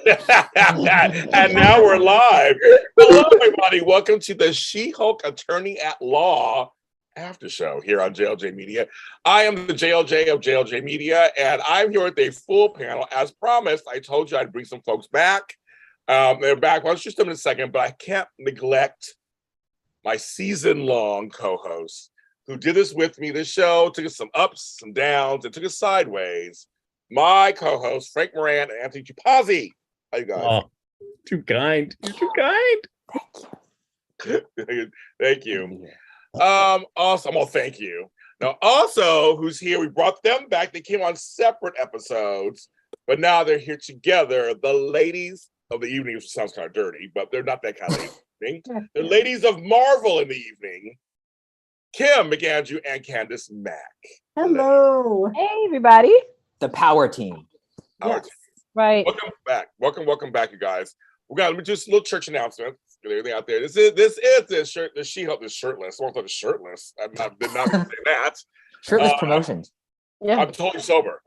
And now we're live. Hello, everybody. Welcome to the She-Hulk Attorney at Law Aftershow here on JLJ Media. I am the JLJ of JLJ Media, and I'm here with a full panel. As promised, I told you I'd bring some folks back. They're back. Well, I'll just them in a second, but I can't neglect my season-long co-host who did this with me. This show took us some ups, some downs, and took us sideways. My co-hosts, Frank Moran and Anthony Chupazzi. How you guys? Oh, too kind. You're too kind. Thank you. Also, well, thank you. Now, also, who's here? We brought them back. They came on separate episodes, but now they're here together. The ladies of the evening, which sounds kind of dirty, but they're not that kind of evening. The ladies of Marvel in the evening. Kim McAndrew and Candice Mack. Hello. Hey, everybody. The power team. Yes. Right. Welcome back. Welcome back, you guys. We got just a little church announcement. Get everything out there. This is the She-Hulk is shirtless. I want to shirtless. Did not say that. Shirtless promotions. Yeah. I'm totally sober.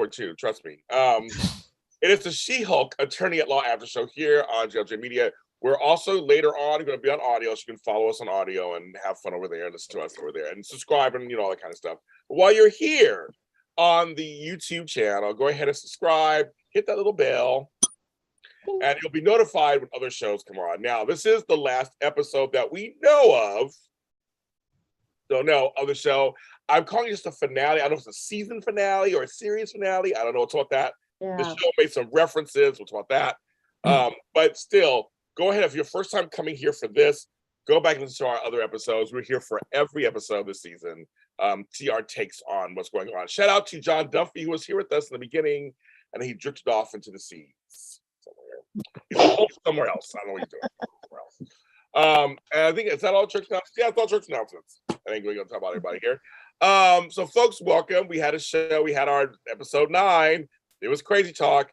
Too. Trust me. It is the She-Hulk Attorney at Law After Show here on JLJ Media. We're also later on going to be on audio, so you can follow us on audio and have fun over there and listen to us over there and subscribe and all that kind of stuff. But while you're here on the YouTube channel, go ahead and subscribe, hit that little bell, and you'll be notified when other shows come on. Now, this is the last episode that we know of. Don't know of the show. I'm calling it just a finale. I don't know if it's a season finale or a series finale. I don't know what's about that. Yeah. The show made some references. What's about that? But still, go ahead. If you're first time coming here for this, go back and listen to our other episodes. We're here for every episode this season. See our takes on what's going on. Shout out to John Duffy, who was here with us in the beginning, and he drifted off into the seas somewhere. He's somewhere else. I don't know what he's doing. Somewhere else. And I think, is that all church announcements? Yeah, it's all church announcements. I think we're going to talk about everybody here. So, folks, welcome. We had a show. We had our episode 9. It was crazy talk.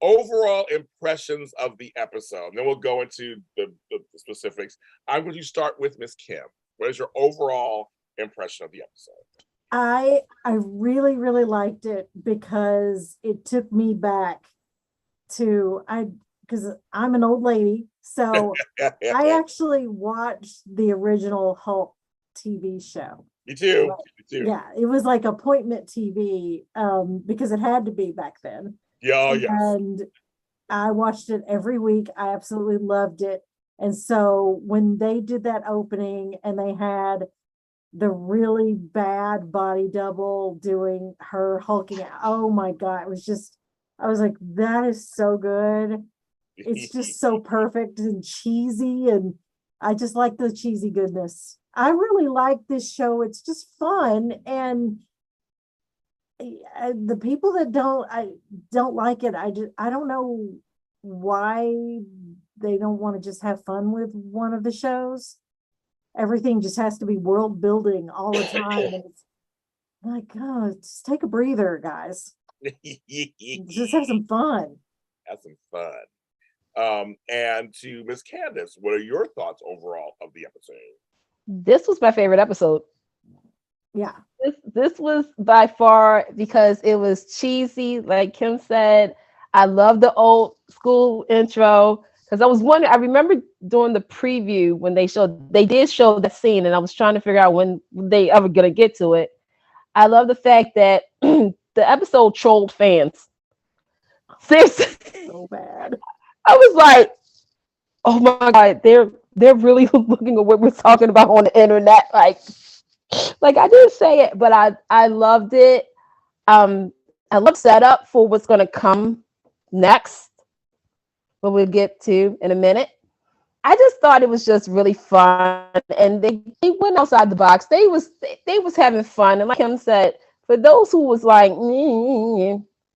Overall impressions of the episode. And then we'll go into the specifics. I'm going to start with Miss Kim. What is your overall impression of the episode? I really, really liked it because it took me back to because I'm an old lady. So I actually watched the original Hulk TV show. Me too. Yeah, it was like appointment TV because it had to be back then. Yeah, yes. And I watched it every week. I absolutely loved it. And so when they did that opening and they had the really bad body double doing her hulking out, oh my God, it was just, I was like, that is so good. It's just so perfect and cheesy. And I just like the cheesy goodness. I really like this show. It's just fun. And the people that don't like it, I don't know why they don't want to just have fun with one of the shows. Everything just has to be world building all the time. And it's like, oh, just take a breather, guys. Just have some fun. Have some fun. And to Miss Candice, what are your thoughts overall of the episode? This was my favorite episode. Yeah. This was by far, because it was cheesy, like Kim said. I love the old school intro because I was wondering. I remember during the preview when they did show that scene, and I was trying to figure out when they ever gonna get to it. I love the fact that the episode trolled fans. Seriously, So bad. I was like, oh my God, they're really looking at what we're talking about on the internet. Like I didn't say it, but I loved it. I love setup for what's going to come next, what we'll get to in a minute. I just thought it was just really fun, and they went outside the box. They was having fun, and like Kim said, for those who was like,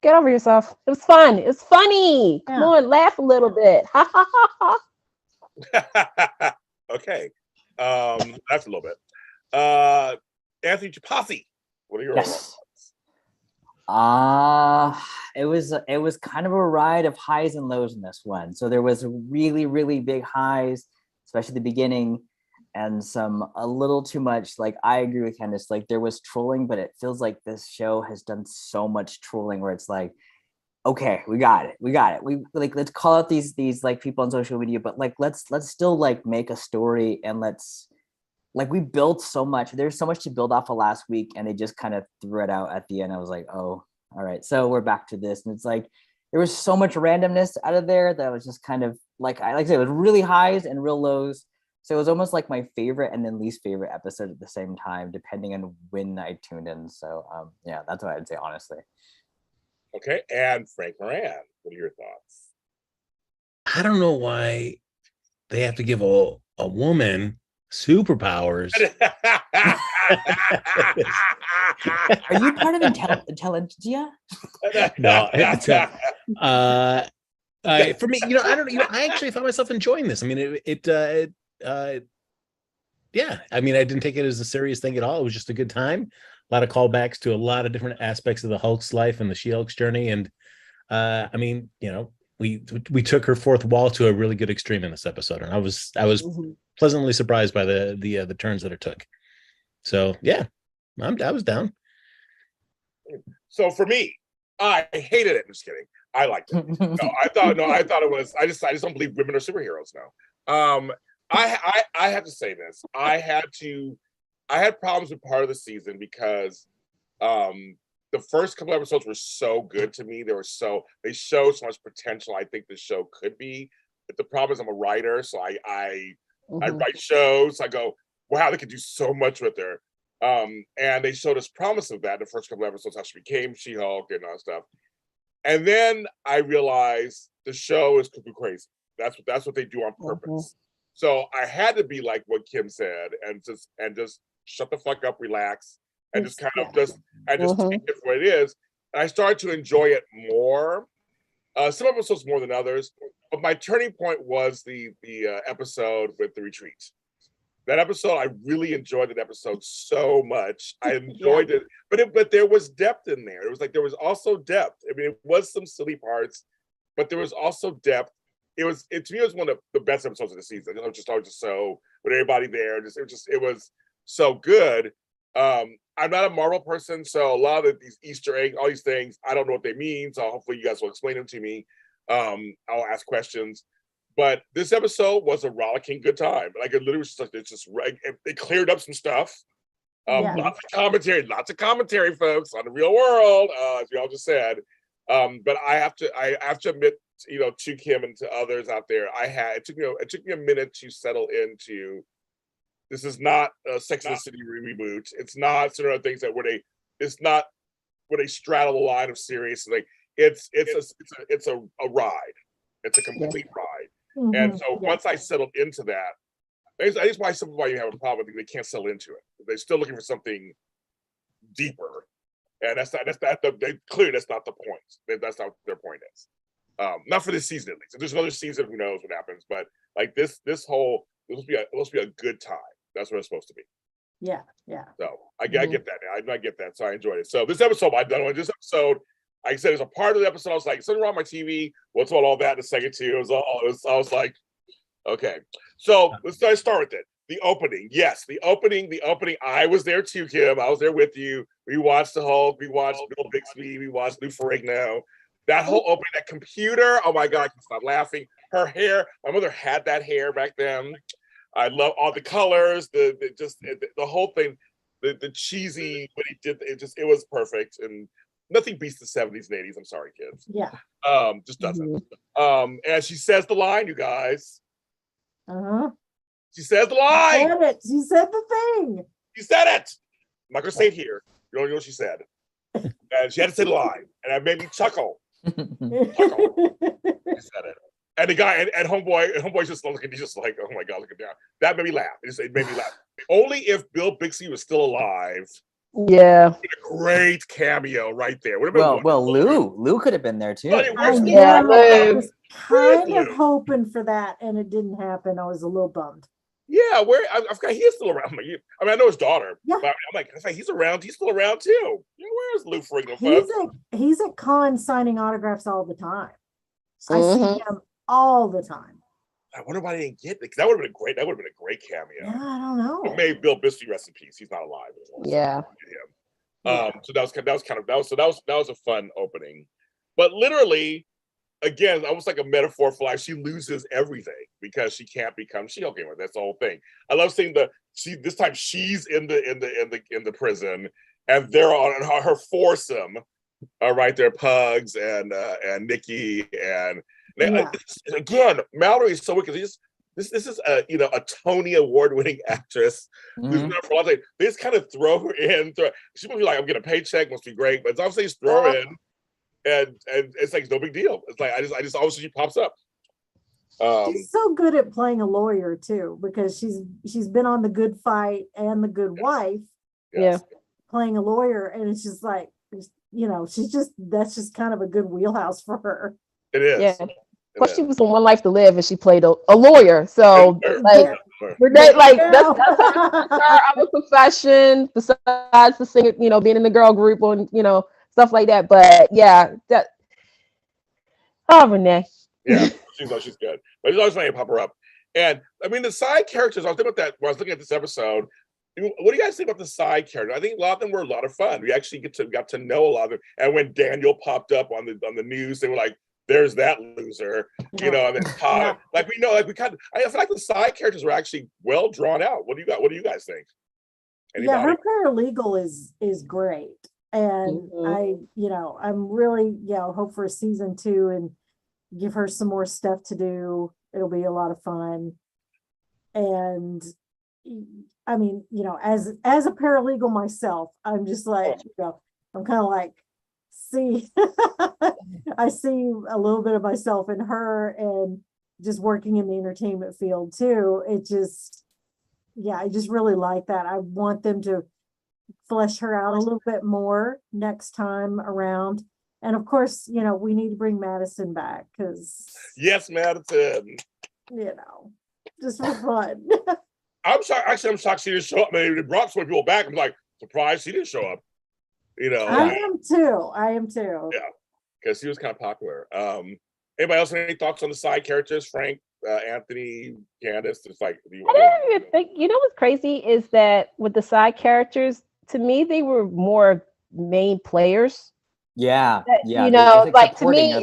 get over yourself. It was fun. It's funny. Yeah. Come on, laugh a little bit. Ha ha ha ha. Okay, that's a little bit. Anthony Chupazzi, what are your Yes. It was kind of a ride of highs and lows in this one. So there was really, really big highs, especially the beginning, and a little too much. Like, I agree with Candice, like there was trolling, but it feels like this show has done so much trolling where it's like, okay, we got it. We like, let's call out these like people on social media, but like let's still like make a story, and let's like, we built so much. There's so much to build off of last week, and they just kind of threw it out at the end. I was like, oh, all right, so we're back to this. And it's like there was so much randomness out of there that was just kind of like I said, it was really highs and real lows. So it was almost like my favorite and then least favorite episode at the same time, depending on when I tuned in. So yeah, that's what I'd say, honestly. Okay, and Frank Moran, what are your thoughts? I don't know why they have to give a woman superpowers. Are you part of intelligentsia? No, for me, I don't. I actually found myself enjoying this. I mean, yeah. I mean, I didn't take it as a serious thing at all. It was just a good time. A lot of callbacks to a lot of different aspects of the Hulk's life and the She-Hulk's journey. And I mean, we took her fourth wall to a really good extreme in this episode, and I was pleasantly surprised by the turns that it took. So yeah, I was down. So for me, I hated it. I'm just kidding. I liked it. I thought it was. I just don't believe women are superheroes now. I have to say this. I had problems with part of the season because the first couple episodes were so good to me. They showed so much potential I think the show could be. But the problem is I'm a writer, so I write shows. I go, wow, they could do so much with her. And they showed us promise of that in the first couple episodes, how she became She-Hulk and all that stuff. And then I realized the show is cuckoo crazy. That's what they do on purpose. So I had to be like what Kim said and just shut the fuck up, relax, and just kind of just take it for what it is. And I started to enjoy it more. Some episodes more than others, but my turning point was the episode with the retreat. That episode, I really enjoyed that episode so much. I enjoyed it, but there was depth in there. It was like there was also depth. I mean, it was some silly parts, but there was also depth. To me, it was one of the best episodes of the season. I was just so with everybody there. It was so good. I'm not a Marvel person, so a lot of these Easter eggs, all these things, I don't know what they mean. So hopefully you guys will explain them to me. I'll ask questions. But this episode was a rollicking good time. Like it literally was it cleared up some stuff. Lots of commentary, folks, on the real world, as y'all just said. But I have to admit, to Kim and to others out there, it took me a minute to settle into. This is not a Sex and the City reboot. It's not sort of things that it's not where they straddle the line of serious. Like it's a ride. It's a complete ride. And so once I settled into that, I think why some people have a problem. They can't settle into it. They're still looking for something deeper, and that's not the point. That's not what their point is. Not for this season at least. If there's another season, who knows what happens? But like this must be a good time. That's what it's supposed to be. Yeah. So I get that. I get that. So I enjoyed it. So this episode, like I said, as a part of the episode, I was like, something wrong with my TV. What's all that in a second too? I was like, okay. So let's start with it. The opening. Yes, the opening. I was there too, Kim. I was there with you. We watched the Hulk. We watched Bill Bixby. We watched Lou Ferrigno. That whole opening, that computer. Oh my God, I can stop laughing. Her hair. My mother had that hair back then. I love all the colors. The whole thing. The cheesy what he did. It was perfect, and nothing beats the 70s and 80s. I'm sorry, kids. Yeah. Just doesn't. And she says the line, you guys. She says the line. She said the thing. She said it. I'm not gonna say it here. You don't know what she said. And she had to say the line, and that made me chuckle. She said it. And the guy and homeboy's just looking. He's just like, oh my God, look at that. That made me laugh. It made me laugh. Only if Bill Bixby was still alive. Yeah. A great cameo right there. Well, Lou could have been there too. I was kind of hoping for that, and it didn't happen. I was a little bummed. Yeah, I forgot he is still around. I mean, I know his daughter. Yeah. But I'm like, he's around. He's still around too. Yeah, where's Lou Ferrigno? He's at cons signing autographs all the time. I see him all the time. I wonder why they didn't get it, because that would have been great. That would have been a great cameo. Yeah, I don't know. It made Bill Bixby rest in peace. He's not alive anymore. Yeah. So that was a fun opening. but literally, again, almost like a metaphor for life. She loses everything because she can't become She-Hulk anymore. That's the whole thing. I love seeing this time she's in the prison, and they're on her foursome. Right there, Pugs and Nikki and again, Mallory is so wicked. This is a a Tony Award-winning actress who's been there for a long time. They just kind of throw her in. She must be like, I'm getting a paycheck, must be great, but it's obviously just throw her in, and it's like no big deal. It's like I just always she pops up. She's so good at playing a lawyer too, because she's been on The Good Fight and The Good Wife, playing a lawyer, and it's just like that's just kind of a good wheelhouse for her. It is. Yeah. Plus, she was in One Life to Live, and she played a lawyer. So, like, that's her other profession besides the singer, being in the girl group and stuff like that. But yeah, Renee. Yeah, she's good, but it's always funny to pop her up. And I mean, the side characters. I was thinking about that when I was looking at this episode. What do you guys think about the side characters? I think a lot of them were a lot of fun. We actually got to know a lot of them. And when Daniel popped up on the news, they were like, "There's that loser," and then Todd. I feel like the side characters were actually well drawn out. What do you guys think? Anybody? Yeah, her paralegal is great, and I'm really hope for season 2 and give her some more stuff to do. It'll be a lot of fun, and I mean, as a paralegal myself, I'm just like, I'm kind of like, I see a little bit of myself in her, and just working in the entertainment field too. I just really like that. I want them to flesh her out a little bit more next time around. And of course, we need to bring Madison back because yes, Madison. Just for fun. I'm shocked. Actually, I'm shocked she didn't show up. I mean, they brought so many people back. I'm like surprised she didn't show up. I am too. Yeah, because he was kind of popular. Anybody else have any thoughts on the side characters? Frank, Anthony, Candice. It's like I didn't even think. What's crazy is that with the side characters, to me, they were more main players. Yeah. Like to me,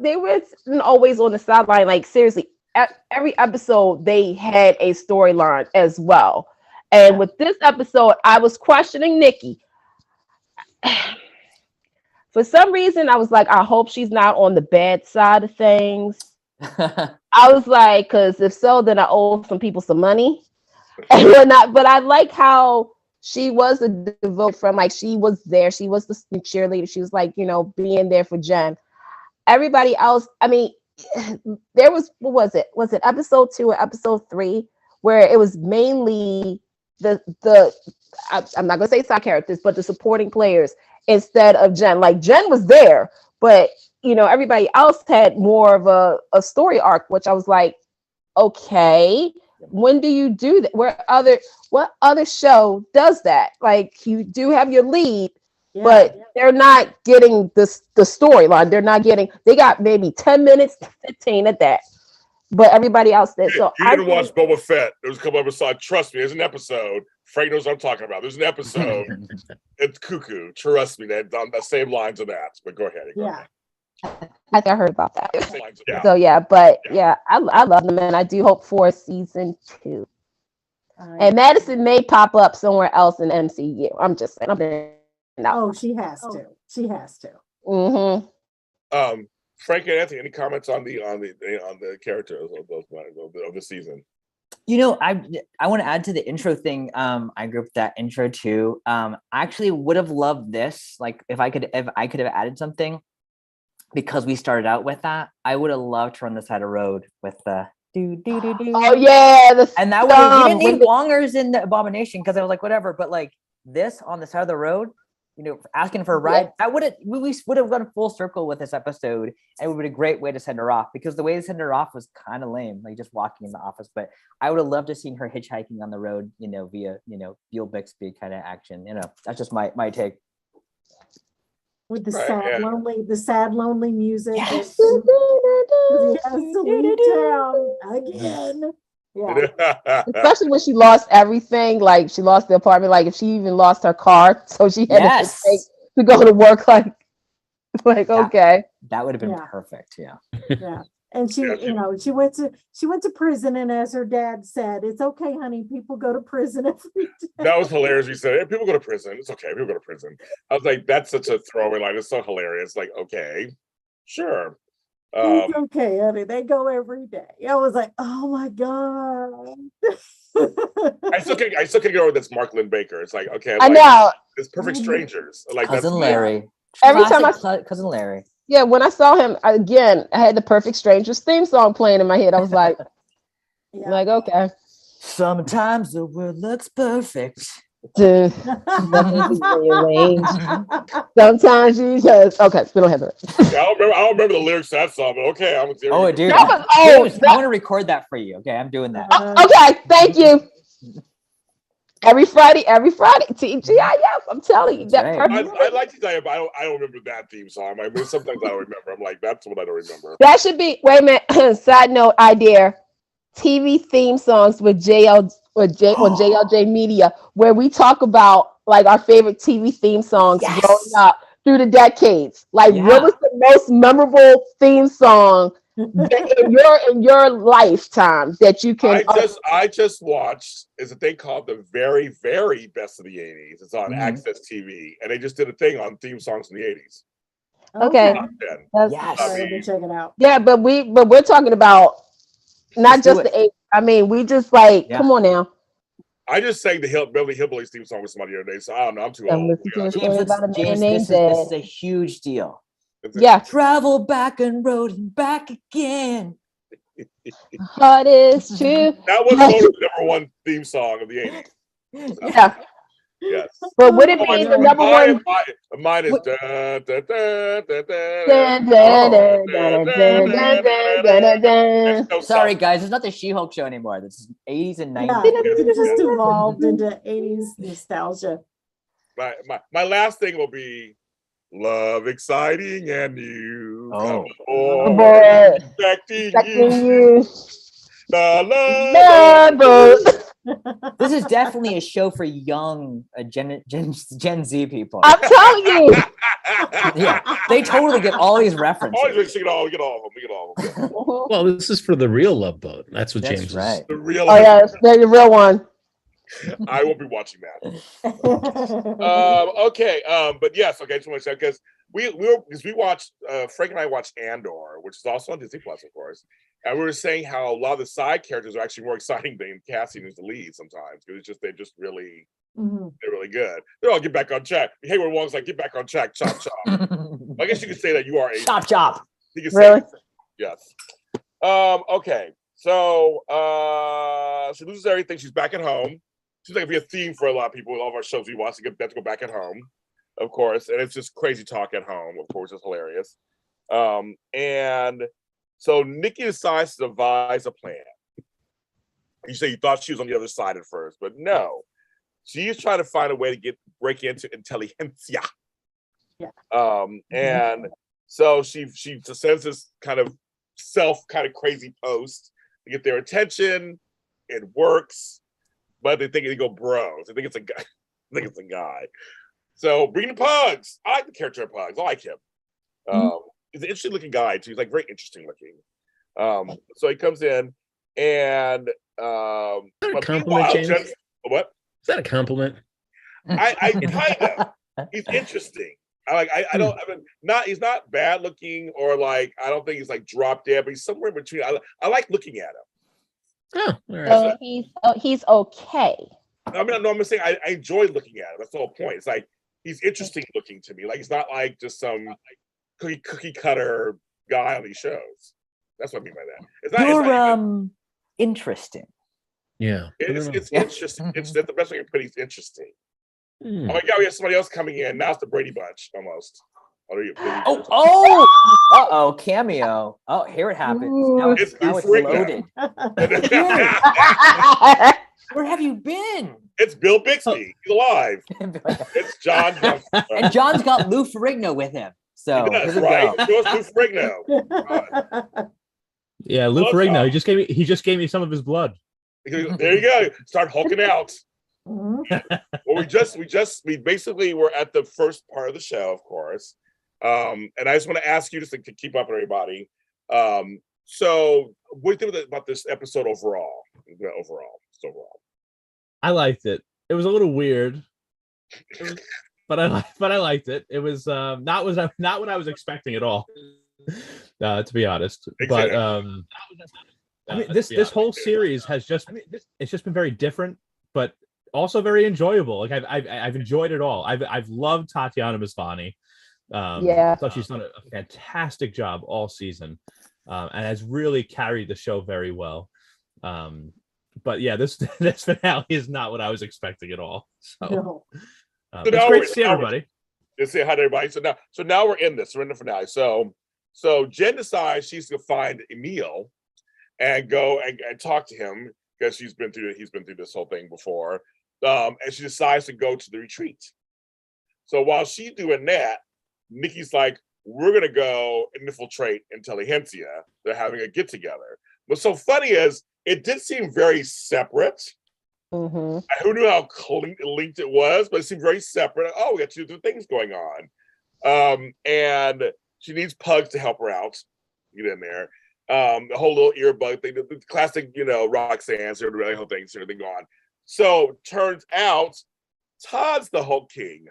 they were always on the sideline. Like seriously, every episode they had a storyline as well. And with this episode, I was questioning Nikki. For some reason, I was like, I hope she's not on the bad side of things. I was like, because if so, then I owe some people some money and whatnot. But I like how she was a devoted friend. Like she was there. She was the cheerleader. She was like, being there for Jen. Everybody else, I mean, there was, what was it? Was it episode 2 or episode 3 where it was mainly I'm not gonna say side characters, but the supporting players instead of Jen. Like Jen was there, but everybody else had more of a story arc, which I was like, okay, when do you do that? What other show does that? Like you do have your lead, but they're not getting the storyline. They got maybe 10 minutes, 15 at that. But everybody else did. So you didn't watch Boba Fett. There was a couple episodes. Trust me, there's an episode. Frank knows what I'm talking about. There's an episode. It's cuckoo. Trust me, that on the same lines of that. But go ahead. I think I heard about that. So I love them, and I do hope for season 2. And Madison may pop up somewhere else in MCU. I'm just saying. She has to. She has to. Mm-hmm. Frank and Anthony, any comments on the characters of the season? I want to add to the intro thing. I grew up with that intro too. I actually would have loved this. Like if I could have added something, because we started out with that. I would have loved to run the side of road with the do. Oh yeah, and that would we didn't need Wongers in the Abomination because I was like whatever. But like this on the side of the road. Asking for a ride, we would have gone full circle with this episode, and it would be a great way to send her off because the way to send her off was kind of lame, like just walking in the office. But I would have loved to seen her hitchhiking on the road, via Buell Bixby kind of action. That's just my take. With the sad lonely music. Yes. He has to leave town again. Yeah. Especially when she lost everything, like she lost the apartment, like if she even lost her car, so she had to go to work like Like, okay. That would have been Yeah. perfect. Yeah. Yeah. And she, Yeah, you know, she went to prison, and as her dad said, it's okay, honey, people go to prison every day. That was hilarious. You said, hey, people go to prison. It's okay. People go to prison. I was like, that's such a throwaway line. It's so hilarious. Like, okay, sure. It's okay, honey. They go every day. I was like, oh my God. I still can't get over this Mark Lynn Baker. It's like, okay, I like, know. it's Perfect Strangers. Like Cousin that's Larry. Every time Cousin Larry. Yeah, when I saw him again, I had the Perfect Strangers theme song playing in my head. I was like, Yeah. like, okay. Sometimes the world looks perfect. Dude, nothing's rearranged. Sometimes you just okay. We don't have it. Yeah, I don't remember the lyrics to that song, but okay, I'm with you. Oh, dude. That was- James, that- I want to record that for you. Okay, I'm doing that. Okay, thank you. Every Friday, TGIF. I'm telling you That's that. right. Perfect- I'd like to tell you, but I don't remember that theme song. I mean, sometimes I don't remember. I'm like, that's what I don't remember. That should be. Wait a minute. Side note idea: TV theme songs with JL or J on JLJ Media, where we talk about like our favorite TV theme songs Yes. growing up through the decades. Like, Yeah. what was the most memorable theme song in your lifetime that you can? I just watched is a thing called the very, very best of the 80s. It's on Mhm. Access TV, and they just did a thing on theme songs from the 80s. Okay. Yeah. That's- Yes. All right, let me check it out. Yeah, but we're talking about not Let's do just it. the eight. I mean, we just like Yeah. come on now. I just sang the Beverly Hillbillies theme song with somebody the other day, so I don't know. I'm too I'm old. listening to a Yeah, story James, about a man James, named this Dad. is a huge deal. Yeah, Travel back and road and back again. heart is true. that was voted the #1 theme song of the 80s. Yeah, Yes. but would it Oh, be and the number one? mine is What- da, da, da, da, da, Dun, da, dun, da, dun, dun, dun, dun, dun, dun, dun, dun. no Sorry, South- guys, it's not the She-Hulk show anymore. This is 80s and 90s. Yeah, Yes, it just yes. evolved into 80s nostalgia. My last thing will be love, exciting and new. Oh. Come Boy, on, expecting expecting you. you. The Love, love. This is definitely a show for young Gen Z people. I'm telling you. Yeah, they totally get all these references. Always we get all of them. Well, this is for the real Love Boat. That's what That's James right. The real. Oh yeah, they're the real one. I won't be watching that. Okay. But yes. Okay. I just want to say because we watched Frank and I watched Andor, which is also on Disney Plus, of course. And we were saying how a lot of the side characters are actually more exciting than casting as the lead sometimes because they're just really Mhm. they're really good. They're all get back on track. Hayward Wong's like get back on track, chop chop. I guess you could say that you are a Chop chop. you could say Really? yes. Okay. So she loses everything. She's back at home. Seems like it'd be a theme for a lot of people with all of our shows we watch to get to go back at home, of course. And it's just crazy talk at home, of course, it's hilarious. And so Nikki decides to devise a plan. You say you thought she was on the other side at first, but no. She's trying to find a way to break into intelligentsia. Yeah. And so she sends this kind of crazy post to get their attention. It works, but they think they go bros. They think it's a guy. I think it's a guy. So bring the Pugs. I like the character of Pugs. I like him. He's an interesting looking guy too. He's like very interesting looking. So he comes in and Is that a but compliment, meanwhile, James? what? Is that a compliment? I kind of. He's interesting. I don't. I mean, he's not bad looking or like. I don't think he's like drop dead, but he's somewhere in between. I like looking at him. Oh, all right. So he's okay. I mean, I'm saying I enjoy looking at him. That's the whole point. It's like he's interesting looking to me. Like he's not like just some cookie cutter guy on these shows. That's what I mean by that. It's not. You're interesting. Yeah. It's interesting. That's the best way I can put it. He's interesting. Hmm. Oh my God, we have somebody else coming in. Now it's the Brady Bunch almost. Oh, cameo. Oh, here it happens. Now It's now Lou Ferrigno. loaded. Where have you been? It's Bill Bixby. He's alive. It's John. And John's got Lou Ferrigno with him. So He does, here we right? go. It was Lou Ferrigno. Yeah, Lou Love Ferrigno. that. He just gave me some of his blood. There you go. Start hulking out. Mhm. Well, we basically were at the first part of the show, of course, And I just want to ask you just to keep up with everybody. So what do you think about this episode overall? Overall. I liked it. It was a little weird, but I liked it. It was not what I was expecting at all, to be honest. Exactly. But I mean, this whole series has it's just been very different, but also very enjoyable. Like I've enjoyed it all. I've loved Tatiana Maslany. I thought she's done a fantastic job all season, and has really carried the show very well. But yeah, this finale is not what I was expecting at all. So, No. it's great to see everybody. Let's say hi to everybody. So now we're in this. We're in the finale. So Jen decides she's gonna find Emil and go and talk to him because he's been through this whole thing before. And she decides to go to the retreat. So while she's doing that, Nikki's like, we're gonna go and infiltrate Intelligentsia. They're having a get together. What's so funny is it did seem very separate. Mm-hmm. Who knew how linked it was, but it seemed very separate. Oh, we got two different things going on. And she needs Pugs to help her out. Get in there. The whole little earbud thing, the classic, Roxanne, sort of the whole thing, sort of thing going on. So turns out Todd's the Hulk King.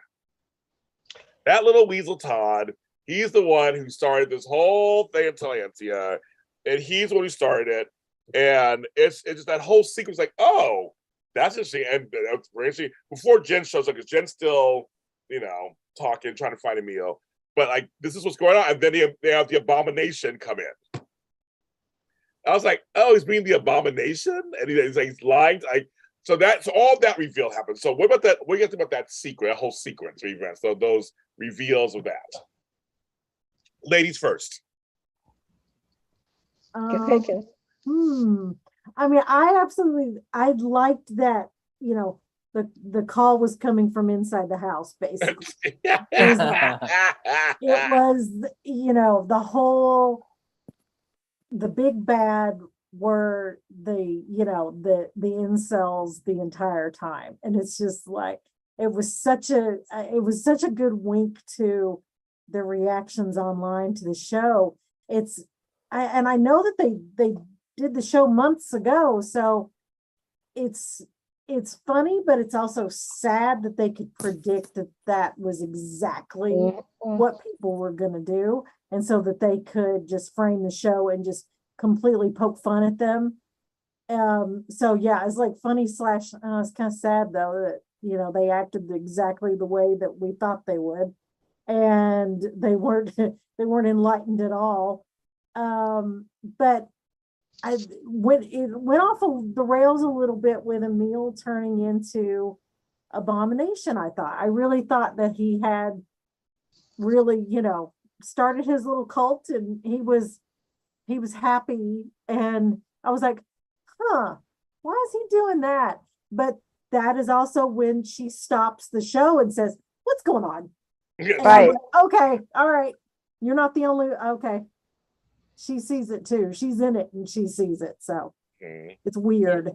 That little weasel Todd, he's the one who started this whole thing in Intelligentsia, and he's the one who started it. And it's just that whole sequence, like, oh, that's interesting. And that's very interesting. Before Jen shows up, because Jen's still, talking, trying to find a meal. But like, this is what's going on. And then they have the Abomination come in. I was like, oh, he's being the Abomination, and he's lying. So all that reveal happened. So what about that? What do you think about that secret, that whole sequence of events? So those reveals of that. Ladies first. I mean, I liked that, the call was coming from inside the house, basically. It was, the big bad were the incels the entire time. And it's just like, it was such a good wink to the reactions online to the show. I know that they did the show months ago, so it's funny, but it's also sad that they could predict that was exactly what people were going to do, and so that they could just frame the show and just completely poke fun at them. So yeah, it's like funny / it's kind of sad though that they acted exactly the way that we thought they would, and they weren't enlightened at all. But it went off of the rails a little bit with Emil turning into Abomination. I really thought that he had really, started his little cult, and he was happy, and I was like, why is he doing that? But that is also when she stops the show and says, what's going on? Right. Like, okay, all right. You're not the only, okay. She sees it too. She's in it and she sees it. So it's weird.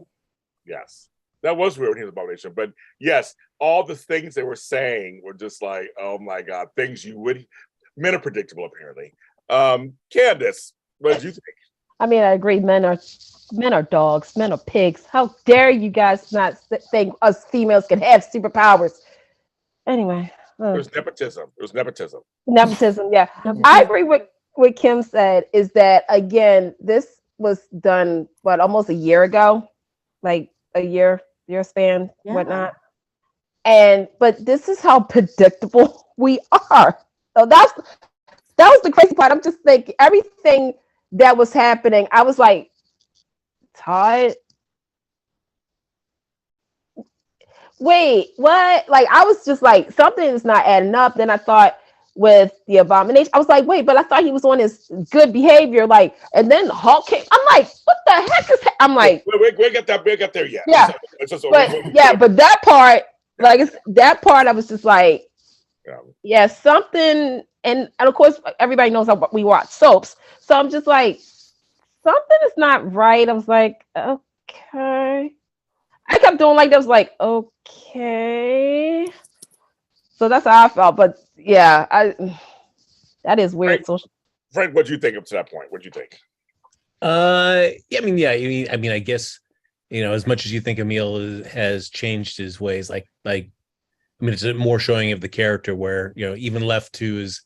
Yes. That was weird when he was Abomination. But yes, all the things they were saying were just like, oh my God, things men are predictable apparently. Candice, what did you think? I mean, I agree. Men are dogs. Men are pigs. How dare you guys not think us females can have superpowers? Anyway. It was nepotism. Nepotism, yeah. I agree with what Kim said, is that, again, this was done, almost a year ago? Like a year span, whatnot. But this is how predictable we are. So that was the crazy part. I'm just thinking, everything that was happening, I was like, Todd? Wait, what? Like, I was just like, something is not adding up. Then I thought with the Abomination, I was like, wait, but I thought he was on his good behavior. Like, and then the Hulk came. I'm like, what the heck is? I'm like, we got there yet. Yeah, but that part, I was just like, yeah, something. And of course, everybody knows how we watch soaps, so I'm just like, something is not right. I was like, okay. I kept doing like that. I was like, okay. So that's how I felt. But yeah, That is weird. Right. Frank, what'd you think up to that point? What'd you think? I guess, as much as you think Emil has changed his ways, it's a more showing of the character where, even left to his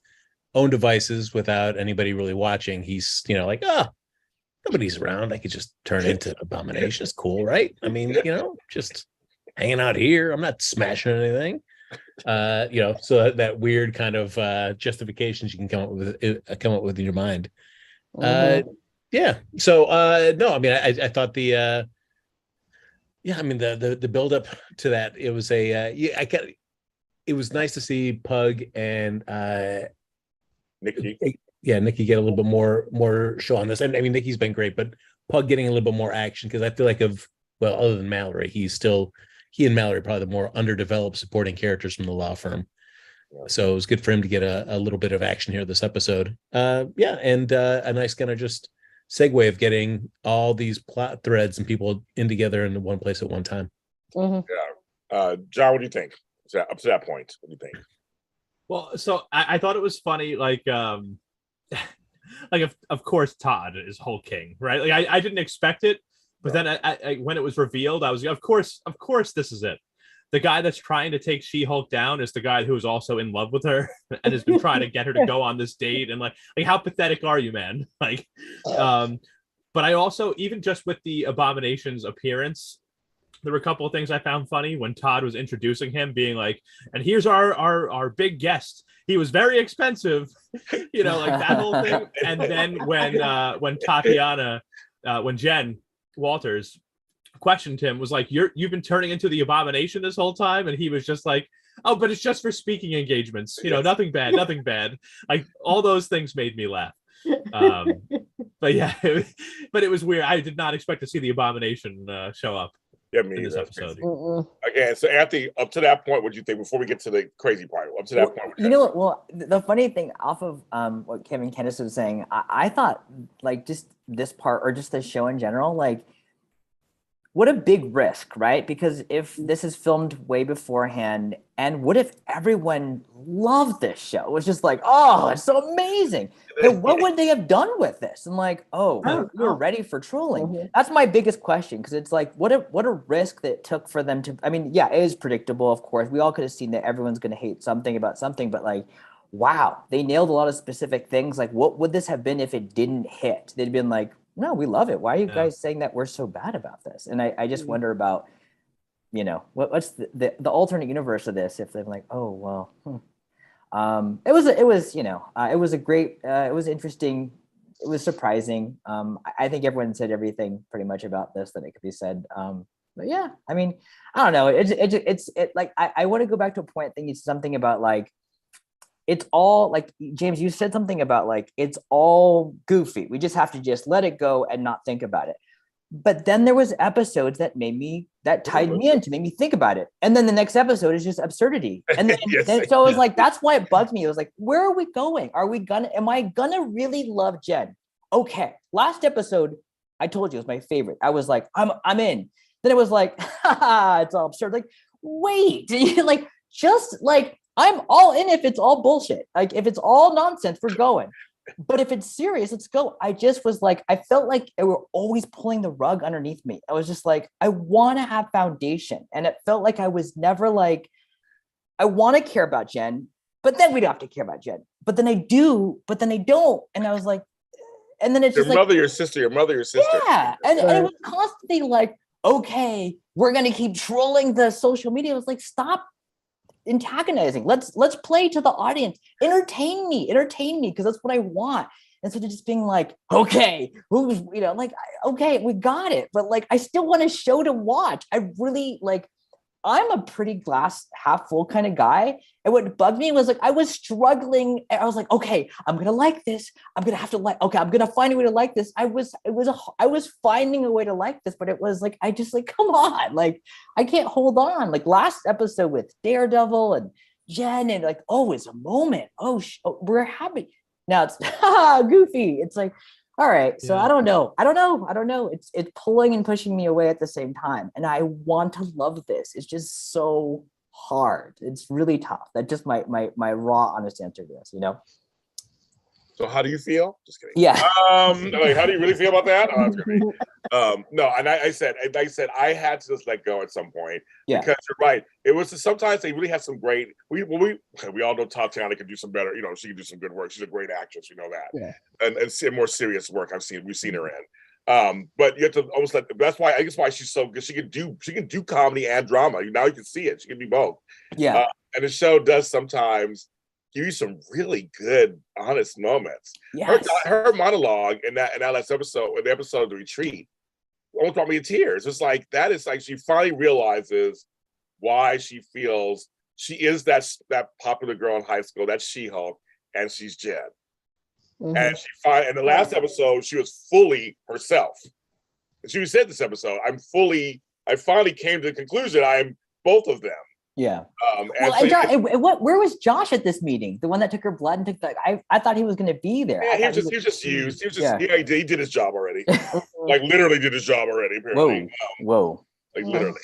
own devices without anybody really watching, he's, nobody's around. I could just turn into Abomination. It's cool, right? Just hanging out here. I'm not smashing anything. So that weird kind of justifications you can come up with in your mind. Yeah. So no, I thought the build up to that, it was it was nice to see Pug and Nikki. Nikki get a little bit more show on this. And Nikki's been great, but Pug getting a little bit more action, because I feel like other than Mallory, he and Mallory are probably the more underdeveloped supporting characters from the law firm. So it was good for him to get a little bit of action here this episode. And a nice kind of just segue of getting all these plot threads and people in together in one place at one time. Yeah. John, what do you think? Up to that point, what do you think? Well, so I thought it was funny, of course Todd is Hulk King, right? Like I didn't expect it, but then I when it was revealed, I was like, of course this is it. The guy that's trying to take She-Hulk down is the guy who is also in love with her and has been trying to get her to go on this date. And like how pathetic are you, man? But I also, even just with the Abomination's appearance, there were a couple of things I found funny when Todd was introducing him, being like, and here's our big guest. He was very expensive, like that whole thing. And then when Tatiana, when Jen Walters questioned him, was like, you've been turning into the Abomination this whole time, and he was just like, oh, but it's just for speaking engagements, nothing bad. Like all those things made me laugh. But yeah, but it was weird. I did not expect to see the Abomination show up in this episode. Again, so Anthony, up to that point, what do you think before we get to the crazy part? Up to that point, the funny thing off of what Kevin Candice was saying, I thought like just this part, or just the show in general, like, what a big risk, right? Because if this is filmed way beforehand, and what if everyone loved this show? It was just like, oh, it's so amazing. Then what would they have done with this? And like, we're ready for trolling. That's my biggest question, because it's like, what a risk that it took for them to. It is predictable, of course. We all could have seen that everyone's going to hate something about something, but like, wow, they nailed a lot of specific things. Like, what would this have been if it didn't hit? They'd been like, no, we love it. Why are you guys saying that we're so bad about this? And I just wonder about, what's the alternate universe of this, if they're like, oh, well, it was interesting. It was surprising. I think everyone said everything pretty much about this that it could be said. But yeah, I don't know. It's like, I want to go back to a point thinking something about like, it's all like, James, you said something about like, it's all goofy. We just have to just let it go and not think about it. But then there was episodes that tied me in to make me think about it. And then the next episode is just absurdity. And then, so it was like, that's why it bugged me. It was like, where are we going? Am I gonna really love Jen? Okay. Last episode, I told you it was my favorite. I was like, I'm in. Then it was like, it's all absurd. Like, wait, like, just like, I'm all in if it's all bullshit. Like, if it's all nonsense, we're going. But if it's serious, let's go. I just was like, I felt like they were always pulling the rug underneath me. I was just like, I want to have foundation. And it felt like I was never like, I want to care about Jen, but then we don't have to care about Jen. But then I do, but then I don't. And I was like, and then it's your just mother, your sister. Yeah. And it was constantly like, okay, we're going to keep trolling the social media. I was like, stop antagonizing. Let's play to the audience. Entertain me, because that's what I want. Instead of just being like, okay, who's, like, okay, we got it, but like, I still want a show to watch. I really like, I'm a pretty glass half full kind of guy. And what bugged me was like, I was struggling. I was like, okay, I'm going to like this. I'm going to have to like, okay, I'm going to find a way to like this. I was finding a way to like this, but it was like, I just like, come on, like, I can't hold on. Like last episode with Daredevil and Jen and like, oh, it's a moment. We're happy. Now it's goofy. It's like, all right. So I don't know. It's pulling and pushing me away at the same time. And I want to love this. It's just so hard. It's really tough. That's just my raw honest answer to this, So how do you feel? Just kidding. Yeah. Like, how do you really feel about that? Oh, that's great. No, and I said I had to just let go at some point. Yeah. Because you're right. It was sometimes they really had some great. We all know Tatiana can do some better. You know, she can do some good work. She's a great actress. We know that. Yeah. And see more serious work we've seen her in. But you have to almost that's why she's so good. She can do comedy and drama. Now you can see it. She can do both. Yeah. And the show does sometimes give you some really good, honest moments. Yes. Her monologue in that last episode, the episode of The Retreat, almost brought me to tears. It's like that is like she finally realizes why she feels she is that popular girl in high school, that She-Hulk, and she's Jen. Mhm. And in the last episode, she was fully herself. And she said this episode, I finally came to the conclusion I am both of them. Yeah. Where was Josh at this meeting? The one that took her blood and took the. I thought he was going to be there. Yeah, he was just used. He did his job already. Like literally did his job already. Apparently. Whoa. Like literally.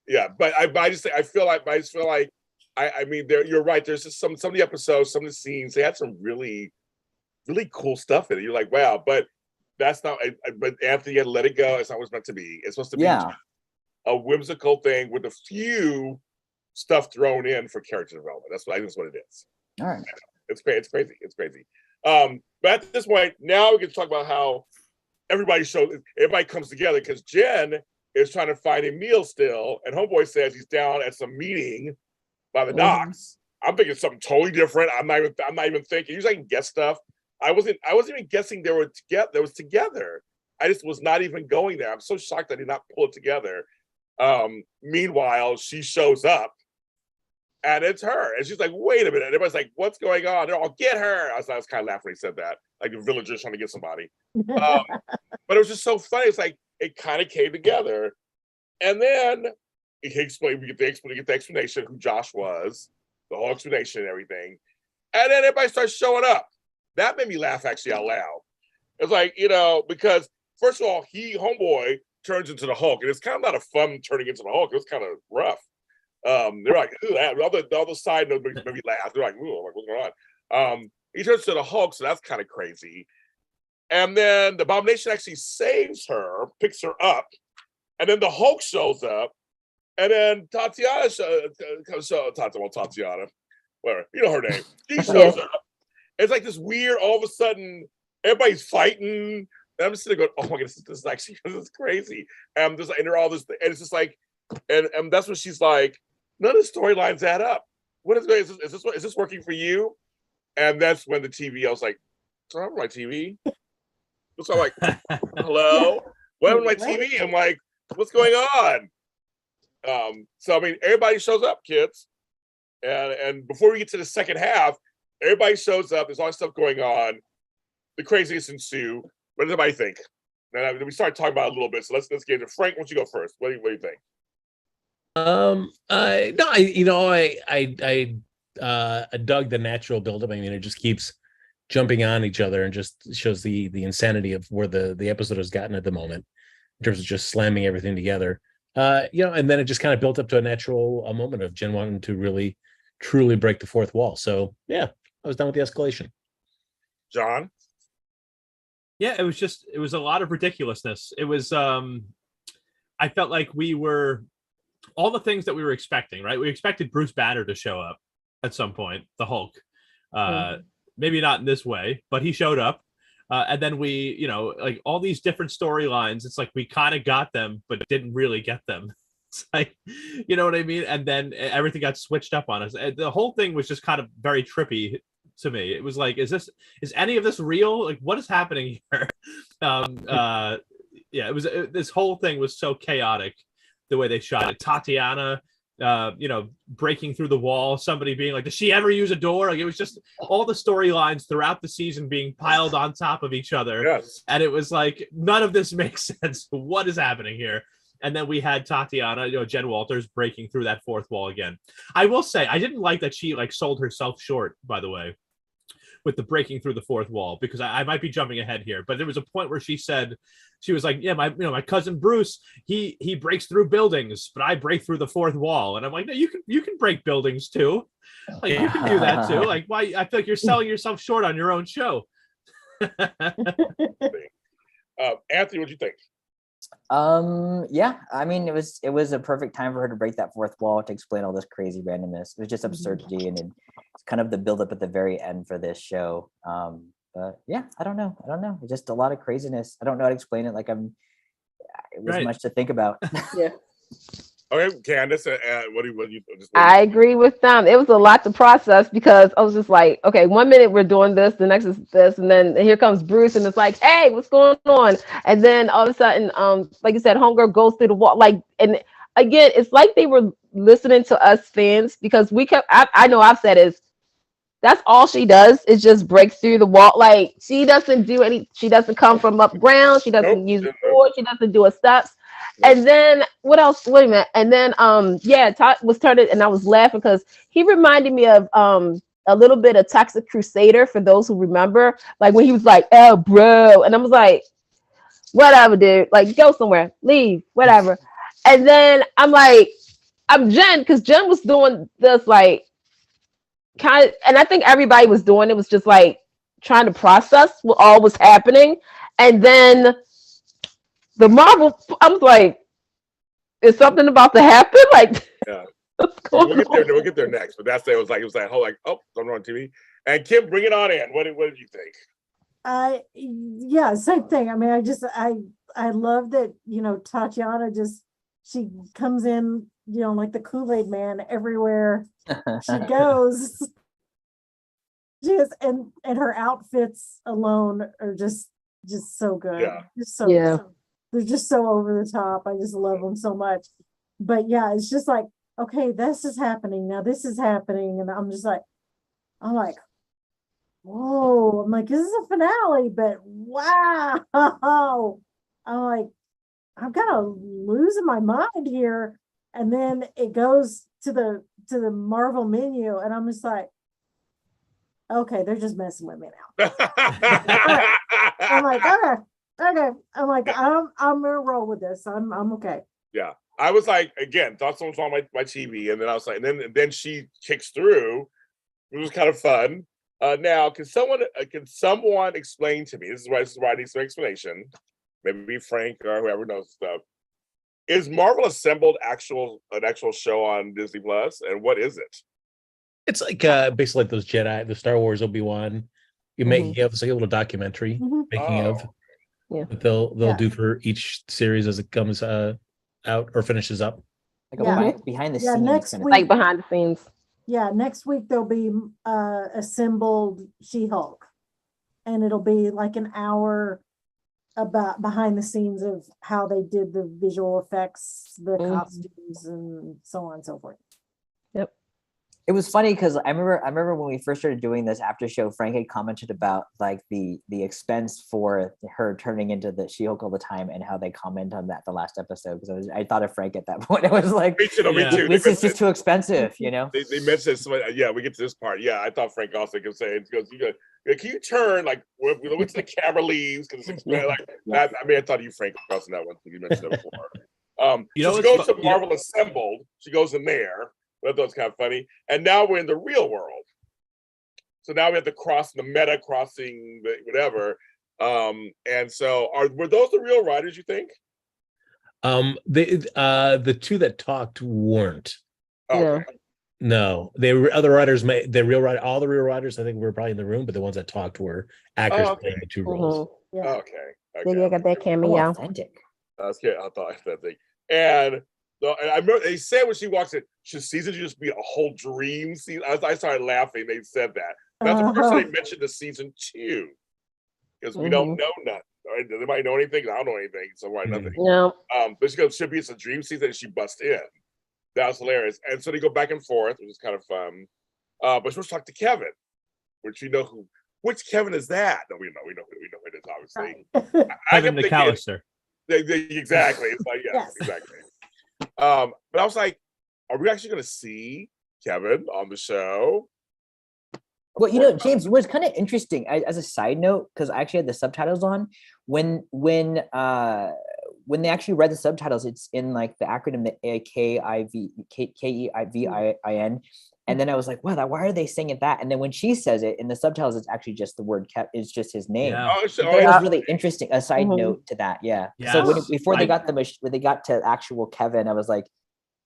Yeah, but I feel like I mean, you're right. There's just some of the episodes, some of the scenes. They had some really, really cool stuff in it. You're like, wow, but that's not. But Anthony had to let it go. It's not what it's meant to be. It's supposed to be a whimsical thing with a few stuff thrown in for character development. That's what it is. All right. It's crazy. But at this point, now we can talk about how everybody comes together because Jen is trying to find Emil still, and Homeboy says he's down at some meeting by the docks. I'm thinking something totally different. I'm not even thinking. Usually I can guess stuff. I wasn't even guessing they were together. They was together. I just was not even going there. I'm so shocked I did not pull it together. Meanwhile, she shows up and it's her. And she's like, wait a minute. Everybody's like, what's going on? They're all, get her. I was kind of laughing when he said that. Like the villagers trying to get somebody. But it was just so funny. It's like, it kind of came together. And then we get the explanation who Josh was, the whole explanation and everything. And then everybody starts showing up. That made me laugh actually out loud. It's like, because first of all, Homeboy turns into the Hulk, and it's kind of not a fun turning into the Hulk. It was kind of rough. They're like, all the side notes made me laugh. They're like, ooh, what's going on? He turns to the Hulk, so that's kind of crazy. And then the Abomination actually saves her, picks her up, and then the Hulk shows up, and then Tatiana, whatever, you know her name. She shows up. It's like this weird, all of a sudden, everybody's fighting. And I'm just sitting there going, oh my goodness, this is crazy. And they're all this, and it's just like, and that's when she's like, none of the storylines add up. What is this working for you? And that's when the TV, I was like, turn on my TV. So I'm like, hello? What happened to my TV? I'm like, what's going on? So I mean, everybody shows up, kids. And before we get to the second half, everybody shows up. There's all this stuff going on. The craziness ensue. What does everybody think? And we started talking about it a little bit. So let's get into Frank. Why don't you go first? What do you think? I dug the natural buildup. I mean, it just keeps jumping on each other and just shows the insanity of where the episode has gotten at the moment in terms of just slamming everything together. And then it just kind of built up to a moment of Jen wanting to really, truly break the fourth wall. So yeah, I was done with the escalation. John? Yeah, it was a lot of ridiculousness. It was, I felt like we were, all the things that we were expecting, right? We expected Bruce Banner to show up at some point, the Hulk. Maybe not in this way, but he showed up. And then we, like all these different storylines, it's like we kind of got them, but didn't really get them. It's like, you know what I mean? And then everything got switched up on us. The whole thing was just kind of very trippy to me. It was like, is any of this real? Like, what is happening here? This whole thing was so chaotic, the way they shot it. Tatiana, breaking through the wall, somebody being like, does she ever use a door? Like, it was just all the storylines throughout the season being piled on top of each other. Yes. And it was like, none of this makes sense. What is happening here? And then we had Tatiana, Jen Walters breaking through that fourth wall again. I will say, I didn't like that she sold herself short, by the way. with the breaking through the fourth wall, because I might be jumping ahead here, but there was a point where she was like, yeah, my cousin Bruce, he breaks through buildings, but I break through the fourth wall. And I'm like, no, you can break buildings too. Like you can do that too. Like, why? I feel like you're selling yourself short on your own show. Anthony, what do you think? Yeah, I mean, it was a perfect time for her to break that fourth wall to explain all this crazy randomness. It was just absurdity, and it's kind of the buildup at the very end for this show. But yeah, I don't know. It's just a lot of craziness. I don't know how to explain it. Like it was much to think about. Yeah. Okay, Candice, what do you I agree with them. It was a lot to process because I was just like, okay, 1 minute we're doing this, the next is this, and then here comes Bruce, and it's like, hey, what's going on? And then all of a sudden, like you said, homegirl goes through the wall, like, and again, it's like they were listening to us fans because we kept. I know I've said is that's all she does is just break through the wall. Like she doesn't do any. She doesn't come from up ground. She doesn't use the board. She doesn't do a steps. And then what else? Wait a minute. And then Todd was turning, and I was laughing because he reminded me of a little bit of Toxic Crusader for those who remember, like when he was like, "Oh, bro," and I was like, "Whatever, dude. Like, go somewhere, leave, whatever." And then I'm like, I'm Jen because Jen was doing this like kind of, and I think everybody was doing it was just like trying to process what all was happening, and then. The Marvel, I was like, is something about to happen? Like, yeah. What's going on? We'll get there next. But that's it. It was like whole oh, I'm on TV. And Kim, bring it on in. What did you think? Yeah, same thing. I mean, I love that, Tatiana she comes in, like the Kool-Aid man everywhere she goes. And her outfits alone are just so good. Yeah. They're just so over the top. I just love them so much. But yeah, it's just like, okay, this is happening. Now this is happening. And I'm like, whoa. I'm like, this is a finale, but wow. I'm like, I'm kind of losing my mind here. And then it goes to the Marvel menu, and I'm just like, okay, they're just messing with me now. I'm like, okay. I'm like, I'm gonna roll with this. I'm okay. Yeah. I was like, again, thought someone was on my TV, and then I was like, and then she kicks through. It was kind of fun. Now, can someone explain to me? This is why I need some explanation. Maybe Frank or whoever knows stuff. Is Marvel Assembled an actual show on Disney Plus, and what is it? It's like basically like those Jedi, the Star Wars Obi-Wan. You have like a little documentary making of. Yeah. That they'll do for each series as it comes out or finishes up. Like behind the scenes. Next week, like behind the scenes. Yeah, next week there'll be Assembled She-Hulk, and it'll be like an hour about behind the scenes of how they did the visual effects, the costumes, and so on and so forth. Yep. It was funny because I remember when we first started doing this after show, Frank had commented about like the expense for her turning into the She-Hulk all the time and how they comment on that the last episode, because I thought of Frank at that point. It was like, me too. This is just too expensive, They mentioned it. We get to this part. Yeah, I thought Frank also kept saying, "Can you turn like when the camera leaves?" Because I thought you Frank crossing that one. You mentioned it before. She goes to Marvel Assembled. She goes in there. I thought it was kind of funny. And now we're in the real world. So now we have to cross the meta, crossing the whatever. And so were those the real writers, you think? The two that talked weren't. Okay. No, they were other writers. The real writer, all the real writers, I think, were probably in the room, but the ones that talked were actors playing the two roles. Yeah. Okay. They got that cameo. Authentic. That's good. I thought that thing. And I remember they said when she walks in, should season just be a whole dream season? I started laughing. They said that. That's the first time they mentioned the season 2, because we don't know nothing. Right? Does anybody know anything? I don't know anything, so nothing. No. But she goes, should be it's a dream season, and she busts in. That was hilarious. And so they go back and forth, which is kind of fun. But we're supposed to talk to Kevin, which Kevin is that? No, we know who it is, obviously. Kevin McAllister. Exactly. It's like, yes. Exactly. But I was like, are we actually going to see Kevin on the show? Well, you know, James, what's kind of interesting as a side note, because I actually had the subtitles on when they actually read the subtitles, it's in like the acronym the KEIVIN. And then I was like, wow, why are they saying it that? And then when she says it in the subtitles, it's actually just the word it's just his name. Yeah. That was really interesting. A side note to that, yeah. So Yes. before they got when they got to actual Kevin, I was like,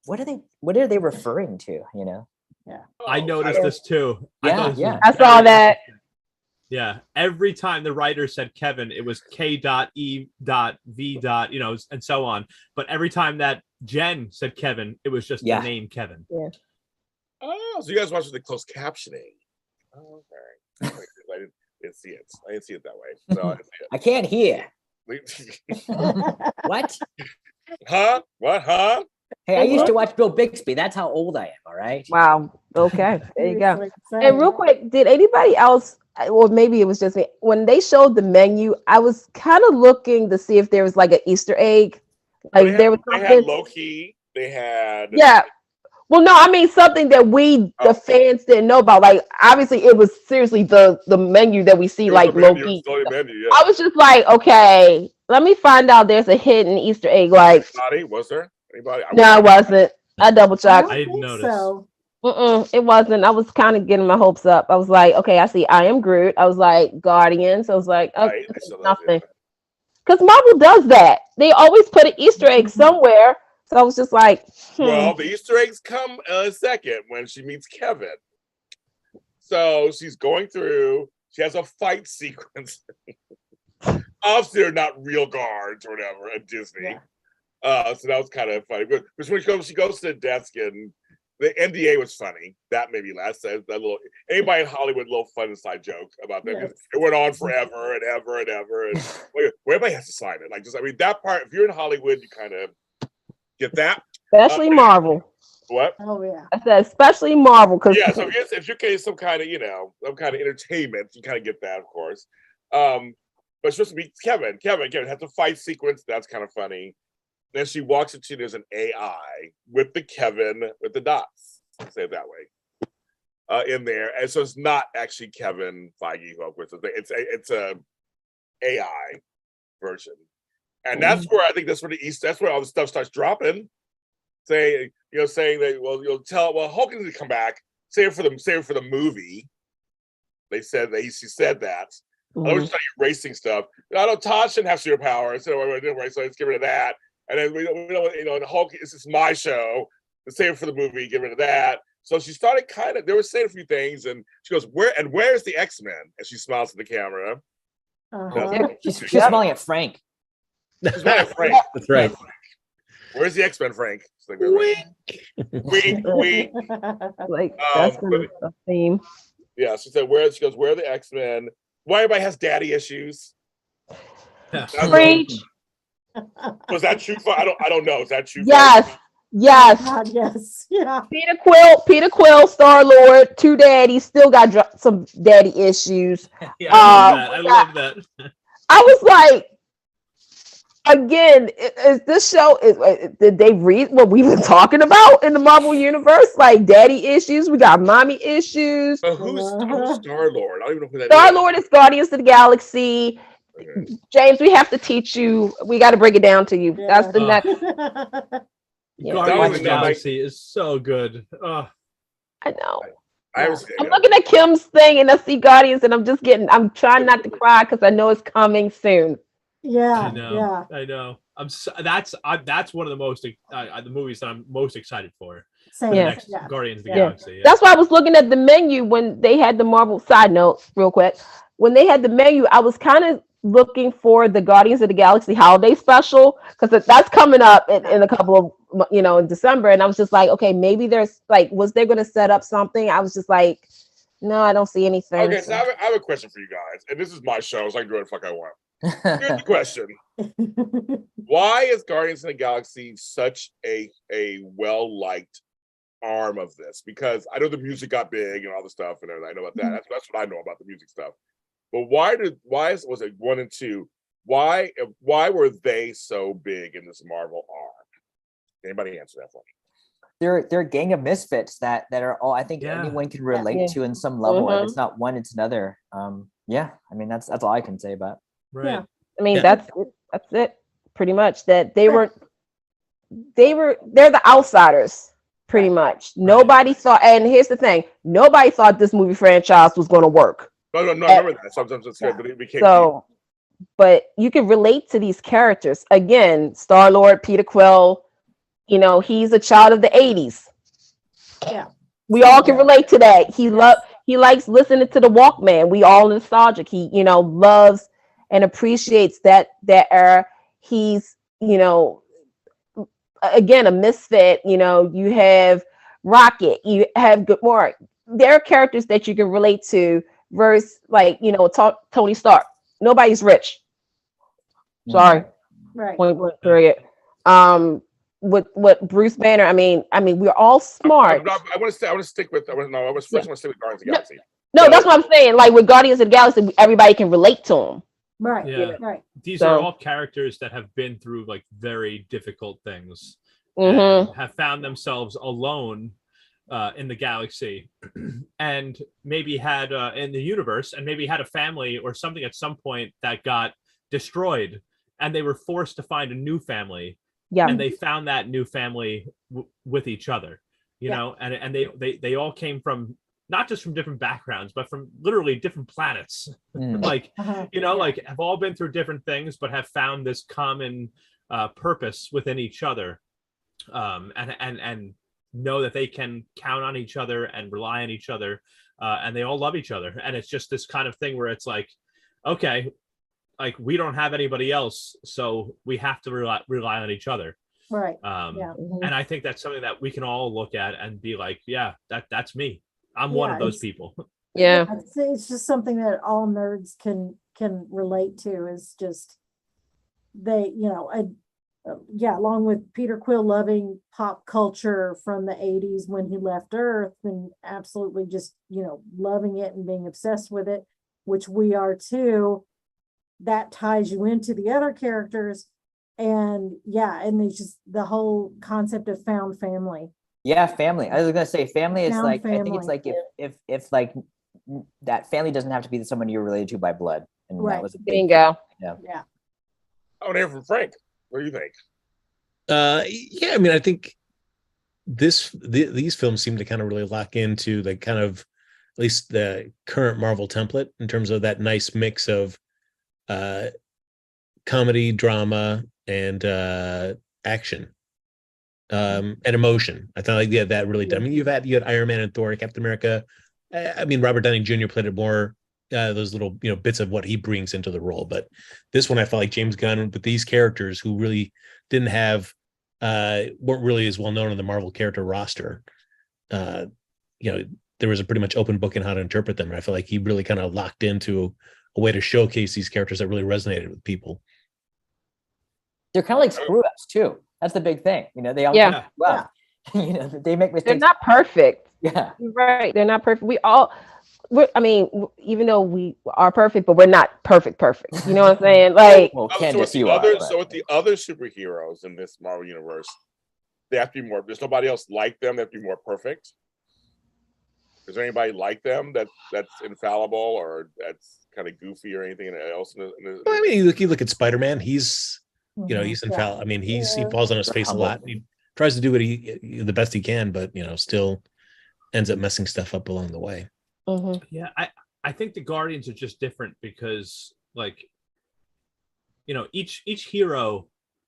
what are they referring to? You know? Yeah. I noticed this too. Yeah. I saw that. Yeah. Every time the writer said Kevin, it was K.E.V. You know, and so on. But every time that Jen said Kevin, it was just the name Kevin. Yeah. Oh, so you guys watched the closed captioning. Oh, okay. I didn't see it. I didn't see it that way. No, I didn't see it. I can't hear. What? Huh? What? Huh? Hey, I used to watch Bill Bixby. That's how old I am. All right. Wow. Okay. There you go. Seriously, And real quick, did anybody else, or maybe it was just me, when they showed the menu, I was kind of looking to see if there was like an Easter egg. Like They was had something. Loki. They had Well, no, I mean something that the fans didn't know about. Like obviously it was seriously the menu that we see, like Loki. I was just like, okay, let me find out there's a hidden Easter egg. Like, was there anybody? No, it wasn't. I double checked. I didn't notice. So. It wasn't. I was kind of getting my hopes up. I was like, okay, I see I Am Groot. I was like, Guardians. I was like, okay, nothing. Because Marvel does that. They always put an Easter egg somewhere. So I was just like, Well, the Easter eggs come in a second when she meets Kevin. So she's going through, she has a fight sequence. Obviously, they're not real guards or whatever at Disney. Yeah. So that was kind of funny. But when she goes to the desk, and the NDA was funny. That made me laugh. That little, anybody in Hollywood, little fun inside joke about that. Yes. It went on forever and ever and ever. And everybody has to sign it. Like, just, I mean, that part, if you're in Hollywood, you kind of get that. Especially Marvel. What? Oh, yeah. I said, especially Marvel. So if you're getting some kind of, some kind of entertainment, you kind of get that, of course. But it's supposed to be Kevin. Kevin has a fight sequence. That's kind of funny. Then she walks into, there's an AI with the Kevin with the dots. I'll say it that way. In there. And so it's not actually Kevin Feige who up with it. It's a AI version. And that's where I think that's where all the stuff starts dropping. Saying that, Hulk needs to come back. Save it for the movie. They said that she said that. I was starting erasing stuff. I know Todd shouldn't have superpowers, so let's get rid of that. And then we the Hulk, this is my show. Let's save it for the movie, get rid of that. So she started they were saying a few things, and she goes, where's the X-Men? And she smiles at the camera. She's smiling at Frank. She's smiling at Frank. That's right. Where's the X-Men, Frank? Like, wink, wink. Like that's a theme. Yeah, she said, where are the X-Men? Why everybody has daddy issues? Preach. Was that true? I don't know. Is that true? Yes. Yes. God, yes. Yeah. Peter Quill, Star-Lord, two daddies, still got some daddy issues. Yeah, I love that. I was like, again, is this show? Did they read what we've been talking about in the Marvel universe? Like daddy issues, we got mommy issues. Who's Star-Lord? I don't even know who that is. Star-Lord is Guardians of the Galaxy. Okay. James, we have to teach you. We got to break it down to you. Yeah. That's the next. Guardians of the Galaxy is so good. I know. I'm looking at Kim's thing and I see Guardians, and I'm trying not to cry because I know it's coming soon. Yeah, I know. That's one of the movies that I'm most excited for. Same. Next Guardians of the Galaxy. Yeah. That's why I was looking at the menu when they had the Marvel side note, real quick. When they had the menu, I was kind of looking for the Guardians of the Galaxy holiday special, because that's coming up in a couple of, in December. And I was just like, okay, maybe there's was they going to set up something? I was just like, no, I don't see anything. Okay, so I have a question for you guys. And this is my show, so I can do what the fuck I want. Here's the question. Why is Guardians of the Galaxy such a well-liked arm of this? Because I know the music got big and all the stuff, and I know about that. That's what I know about the music stuff. But was it 1 and 2? Why were they so big in this Marvel arm? Anybody answer that for me? they're a gang of misfits that are all, I think anyone can relate to in some level. If it's not one, it's another. Yeah, I mean that's all I can say about it. Right. Yeah. I mean, that's it pretty much. That they're the outsiders pretty much. Nobody thought, and here's the thing, nobody thought this movie franchise was going to work. No, I remember that. Sometimes it's good, but it became so. But you can relate to these characters. Again, Star-Lord, Peter Quill, you know, he's a child of the 80s. Yeah. We all can relate to that. He likes listening to the Walkman. We all nostalgic. He, you know, loves and appreciates that era. He's, you know, again, a misfit. You know, you have Rocket, you have Gamora. There are characters that you can relate to versus, like, you know, Tony Stark. Nobody's rich. Sorry. Right. Point blank period. With Bruce Banner, I mean, we're all smart. I want to stick with. I want to stick with Guardians of the Galaxy. No, that's what I'm saying. Like with Guardians of the Galaxy, everybody can relate to them. Right. Yeah. Right. These are all characters that have been through like very difficult things, Mm-hmm. and have found themselves alone in the galaxy, and maybe had in the universe, and maybe had a family or something at some point that got destroyed, and they were forced to find a new family. Yeah. And they found that new family with each other, you know, and they all came from not just from different backgrounds, but from literally different planets. Like, you know, like have all been through different things, but have found this common purpose within each other, and know that they can count on each other and rely on each other, and they all love each other. And it's just this kind of thing where it's like, okay, like we don't have anybody else, so we have to rely on each other. Right. And I think that's something that we can all look at and be like, yeah, that's me. I'm one of those people. Yeah. It's just something that all nerds can relate to, is just they, you know, along with Peter Quill loving pop culture from the 80s when he left Earth, and absolutely just, you know, loving it and being obsessed with it, which we are too. That ties you into the other characters, and it's just the whole concept of found family. Yeah, family. I was gonna say family is Found like family. I think it's like if like that family doesn't have to be someone you're related to by blood, and Right. that was a big Bingo. Yeah. I want to hear from Frank. What do you think? I mean, I think these films seem to kind of really lock into the kind of, at least the current Marvel template, in terms of that nice mix of comedy, drama, and action, and emotion. I thought, like, that really did. I mean, you had Iron Man and Thor, Captain America. I mean, Robert Downey Jr. played it more, those little, you know, bits of what he brings into the role. But this one, I felt like James Gunn with these characters who really didn't have, weren't really as well known in the Marvel character roster. You know, there was a pretty much open book in how to interpret them. And I feel like he really kind of locked into a way to showcase these characters that really resonated with people. They're kind of like screw ups too. That's the big thing. You know, they all well, you know, they make mistakes. They're not perfect. Yeah. Right. They're not perfect. I mean, even though we are perfect, but we're not perfect. You know what I'm saying? Like, well, So Candice, with the you other, are. so with the other superheroes in this Marvel universe, they have to be more. There's nobody else like them. They have to be more perfect. Is there anybody like them that's infallible or that's kind of goofy or anything else? I mean, you look at Spider-Man. He's, you know, he's infallible. I mean, he falls on his face a lot. He tries to do what the best he can, but, you know, still ends up messing stuff up along the way. Yeah, I think the Guardians are just different because, like, you know, each hero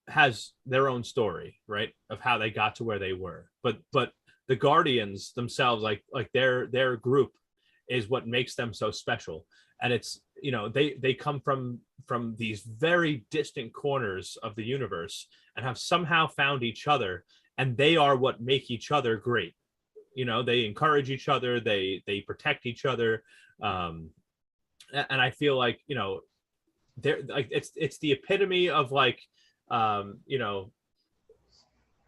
has their own story, right, of how they got to where they were. But the Guardians themselves, like their group, is what makes them so special. And it's, you know, they come from these very distant corners of the universe and have somehow found each other, and they are what make each other great. You know, they encourage each other, they protect each other, and I feel like, you know, they're like, it's the epitome of, like, you know,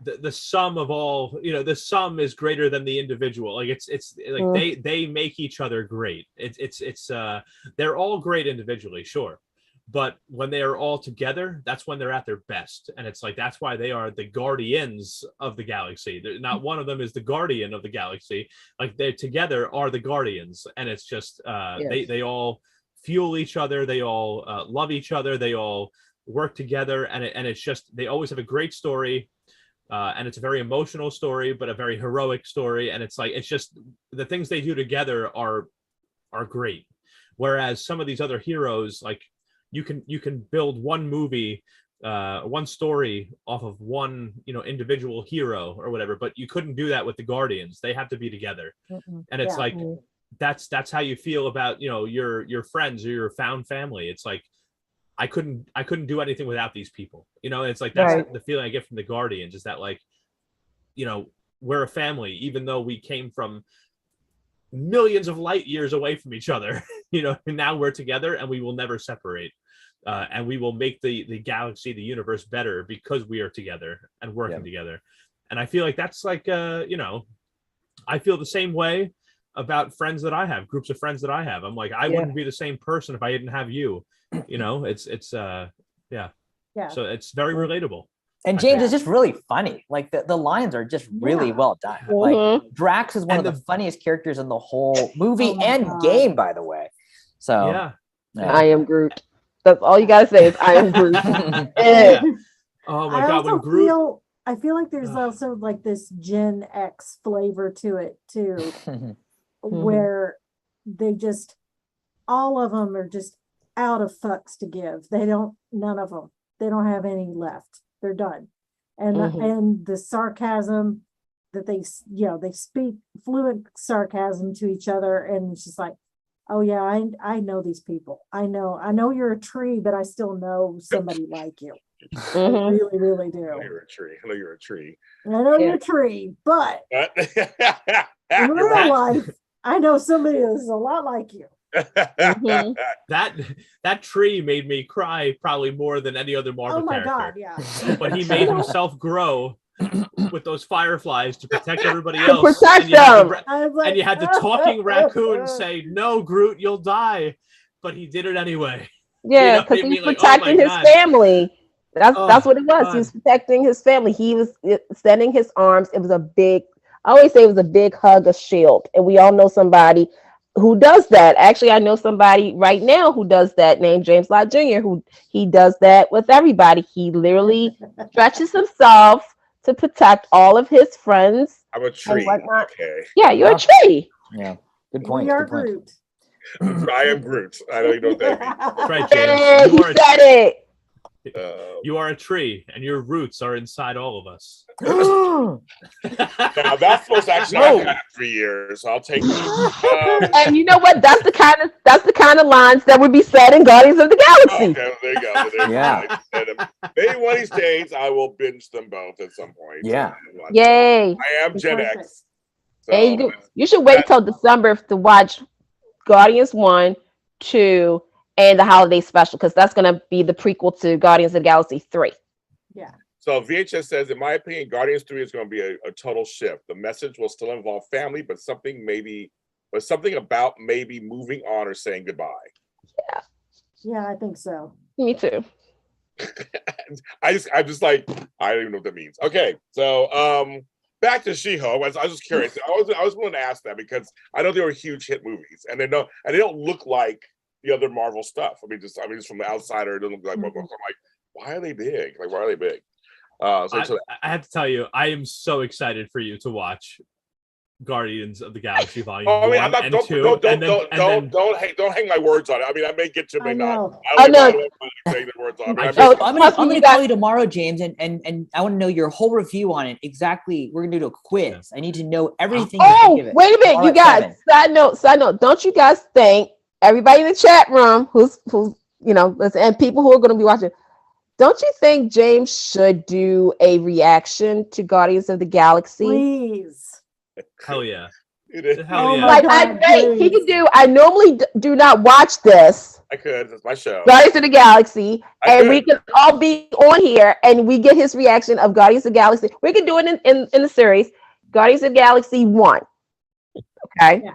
the sum of all, you know, the sum is greater than the individual. Like it's like they make each other great. It's they're all great individually, sure, but when they are all together, that's when they're at their best. And it's like, that's why they are the guardians of the galaxy. Not one of them is the guardian of the galaxy. Like, they together are the guardians. And it's just, they all fuel each other. They all love each other. They all work together. And it's just, they always have a great story. And it's a very emotional story, but a very heroic story. And it's like, it's just, the things they do together are great. Whereas some of these other heroes, like, you can build one movie, one story off of one, individual hero or whatever, but you couldn't do that with the Guardians. They have to be together. And it's like, that's how you feel about, your friends or your found family. It's like, I couldn't do anything without these people. It's like, that's the feeling I get from the Guardians, is that, like, we're a family, even though we came from millions of light years away from each other, and now we're together and we will never separate. And we will make the galaxy, the universe better because we are together and working together. And I feel like that's like, I feel the same way about friends that I have, groups of friends that I have. I'm like, I wouldn't be the same person if I didn't have you. It's So it's very relatable. And James is just really funny. Like, the lines are just really well done. Like, Drax is one of the funniest characters in the whole movie and game, by the way. So I am Groot. That's all you gotta say is I am Groot. Oh my God! When Groot, I feel like there's also like this Gen X flavor to it too, where they just, all of them are just out of fucks to give. None of them. They don't have any left. They're done. And the sarcasm that they speak fluent sarcasm to each other, and it's just like, oh yeah, I know these people. I know you're a tree, but I still know somebody like you. I really, really do. I know you're a tree. I know you're a tree. I know you're a tree, but in real life, I know somebody that's a lot like you. That tree made me cry probably more than any other Marvel character. God, yeah. But he made himself grow with those fireflies to protect everybody else. Protect them. And you had the talking raccoon say, "No, Groot, you'll die," but he did it anyway. Yeah, because he was protecting his family. That's what it was. God. He was protecting his family. He was extending his arms. It was I always say it was a big hug, a shield, and we all know somebody who does that. Actually, I know somebody right now who does that, named James Lott Jr., who he does that with everybody. He literally stretches himself to protect all of his friends. I'm a tree. Okay. Yeah, you're a tree. Yeah. Good point. We are Groot. I am Groot. I don't even know what that means. That's right, James. You said it. You are a tree, and your roots are inside all of us. Now that's supposed to actually happen 3 years. So I'll take it. And you know what? That's the kind of lines that would be said in Guardians of the Galaxy. Okay, there you go. Maybe one of these days I will binge them both at some point. Yeah. Yay! I am Gen X. So and you should wait till December to watch Guardians 1, 2. And the holiday special, because that's going to be the prequel to Guardians of the Galaxy 3. Yeah. So VHS says, in my opinion, Guardians 3 is going to be a total shift. The message will still involve family, but something about maybe moving on or saying goodbye. Yeah. Yeah, I think so. Me too. I'm just like, I don't even know what that means. Okay, so back to She-Hulk. I was just curious. I was willing to ask that because I know they were huge hit movies, and they don't look like the other Marvel stuff. I mean, just from the outsider, it doesn't look like Marvel. I'm like, why are they big? Like, why are they big? I have to tell you, I am so excited for you to watch Guardians of the Galaxy Volume 1 and 2. Don't hang my words on it. I mean, I may get to, may not. I'm gonna call you tomorrow, James, and I want to know your whole review on it. Exactly, we're gonna do a quiz. I need to know everything. Oh, wait a minute, you guys. Side note. Don't you guys think? Everybody in the chat room who's and people who are going to be watching, don't you think James should do a reaction to Guardians of the Galaxy? Please. Hell yeah. Hell yeah. Like he could do. I normally do not watch this. I could. It's my show. Guardians of the Galaxy, we can all be on here and we get his reaction of Guardians of the Galaxy. We can do it in the series Guardians of the Galaxy 1. Okay. Yeah.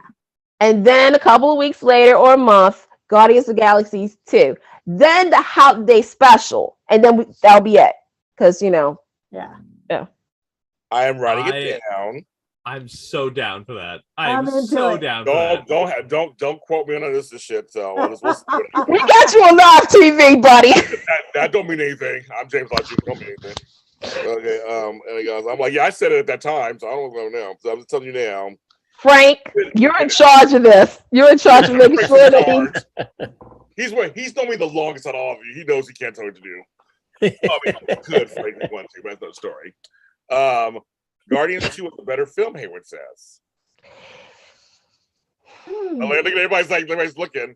And then a couple of weeks later or a month, Guardians of the Galaxy 2. then the holiday special, and then that'll be it. Because Yeah. I am writing it down. I'm so down for that. I'm I'm into so it. down for that. Don't quote me on this shit. So we'll see what it we got you on live TV, buddy. that don't mean anything. I'm James Lodge. Don't mean anything. Okay. And he goes, I'm like, yeah, I said it at that time, so I don't know now. So I'm just telling you now. Frank, you're in charge of this. You're in charge of making sure that he's known me the longest out of all of you. He knows he can't tell me what to do. I mean, he could, Frank, if he wanted to, but that's no story. Guardians 2 was a better film, Hayward says. Everybody's looking.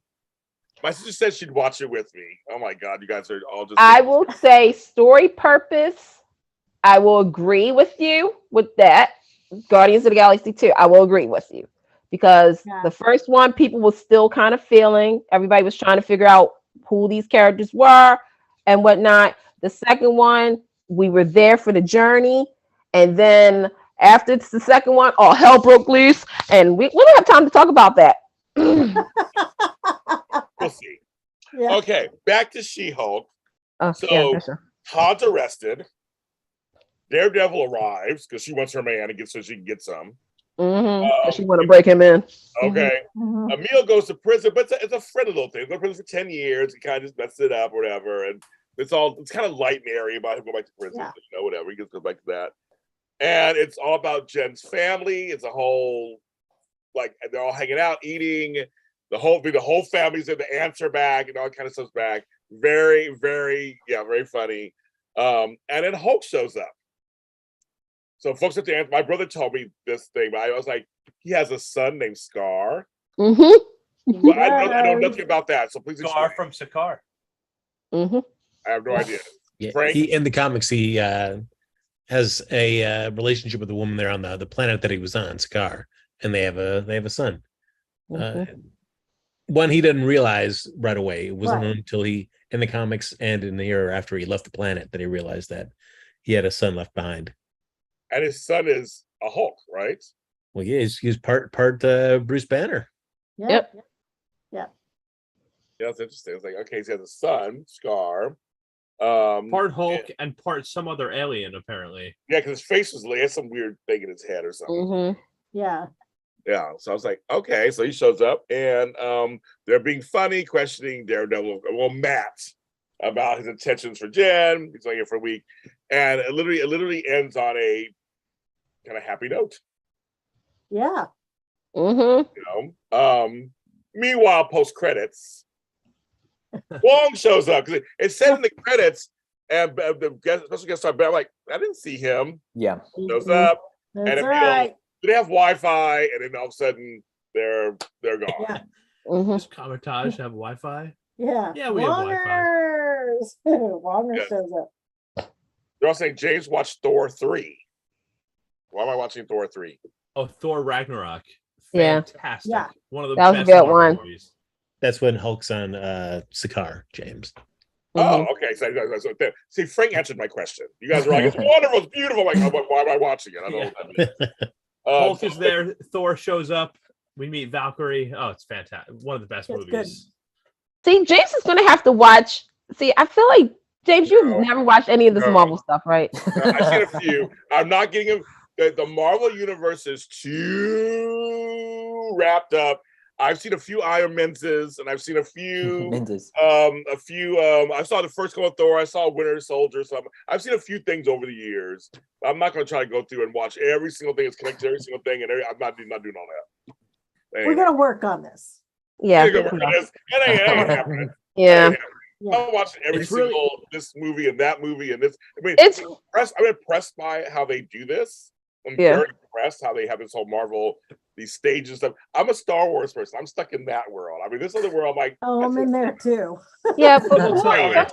My sister said she'd watch it with me. Oh my God, you guys are all just. I will say story purpose. I will agree with you with that. Guardians of the Galaxy 2, I will agree with you. Because the first one, people were still kind of feeling. Everybody was trying to figure out who these characters were and whatnot. The second one, we were there for the journey. And then after the second one, all hell broke loose. And we don't have time to talk about that. We'll see. Yeah. Okay, back to She-Hulk. Sure. Todd's arrested. Daredevil arrives because she wants her man and so she can get some. She want to break him in. Okay. Emil goes to prison, but it's a friendly little thing. He's been in prison for 10 years. He kind of just messes it up or whatever. And it's kind of light and airy about him going back to prison. Yeah. Whatever. He just goes back to that. And it's all about Jen's family. It's a whole, they're all hanging out, eating. The whole family's in, the aunts are back and all kind of stuff's back. Very, very, very funny. And then Hulk shows up. So folks at the end, my brother told me this thing, but I was like, he has a son named Scar. Well, I know nothing about that, so please Scar explain. from Sakaar. I have no idea. Yeah, Frank? he in the comics he has a relationship with a woman there on the planet that he was on, Scar, and they have a son. One he didn't realize right away. It wasn't until he in the comics and in the year after he left the planet that he realized that he had a son left behind. And his son is a Hulk, right? Well, yeah, he's part Bruce Banner. Yep. Yeah, it's interesting. It's like, okay, so he has a son, Scar. Part Hulk and part some other alien, apparently. Yeah, because his face he has some weird thing in his head or something. Yeah. Yeah, so I was like, okay, so he shows up and they're being funny, questioning Daredevil, Matt, about his intentions for Jen. He's only here for a week. And it literally ends on a kind of happy note. Yeah. Meanwhile, post credits, Wong shows up because it said in the credits, and the special guest star, I'm like, I didn't see him. Yeah. Shows up, That's and right. they have Wi-Fi, and then all of a sudden they're gone. Yeah. Does Comitage have Wi-Fi? Yeah. Yeah, we have Wi-Fi. Wonger Yeah. shows up. They're all saying James watched Thor 3. Why am I watching Thor 3? Oh, Thor Ragnarok. Yeah. Fantastic. Yeah. One of the That was a best good Marvel one. movies. That's when Hulk's on Sakaar, James. Oh, okay. So, see, Frank answered my question. You guys are like, it's wonderful, it's beautiful. I'm like, why am I watching it? I don't know what that means. Hulk is there. Thor shows up. We meet Valkyrie. Oh, it's fantastic. One of the best It's movies. See, James is going to have to watch. See, I feel like, James, you've never watched any of this Marvel stuff, right? I've seen a few. I'm not getting them. The Marvel universe is too wrapped up. I've seen a few Iron Menses, and I've seen a few. I saw the first one with Thor. I saw Winter Soldier. I've seen a few things over the years. I'm not going to try to go through and watch every single thing that's connected to every single thing, and I'm not doing all that. Anyway. We're going to work on this. Yeah. It ain't happening. Yeah. I'm watching every single this movie and that movie and this. I mean, I'm impressed by how they do this. I'm very impressed how they have this whole Marvel, these stages and stuff. I'm a Star Wars person. I'm stuck in that world. I mean, this other world, I'm like, I'm in there too. Yeah, but sometimes,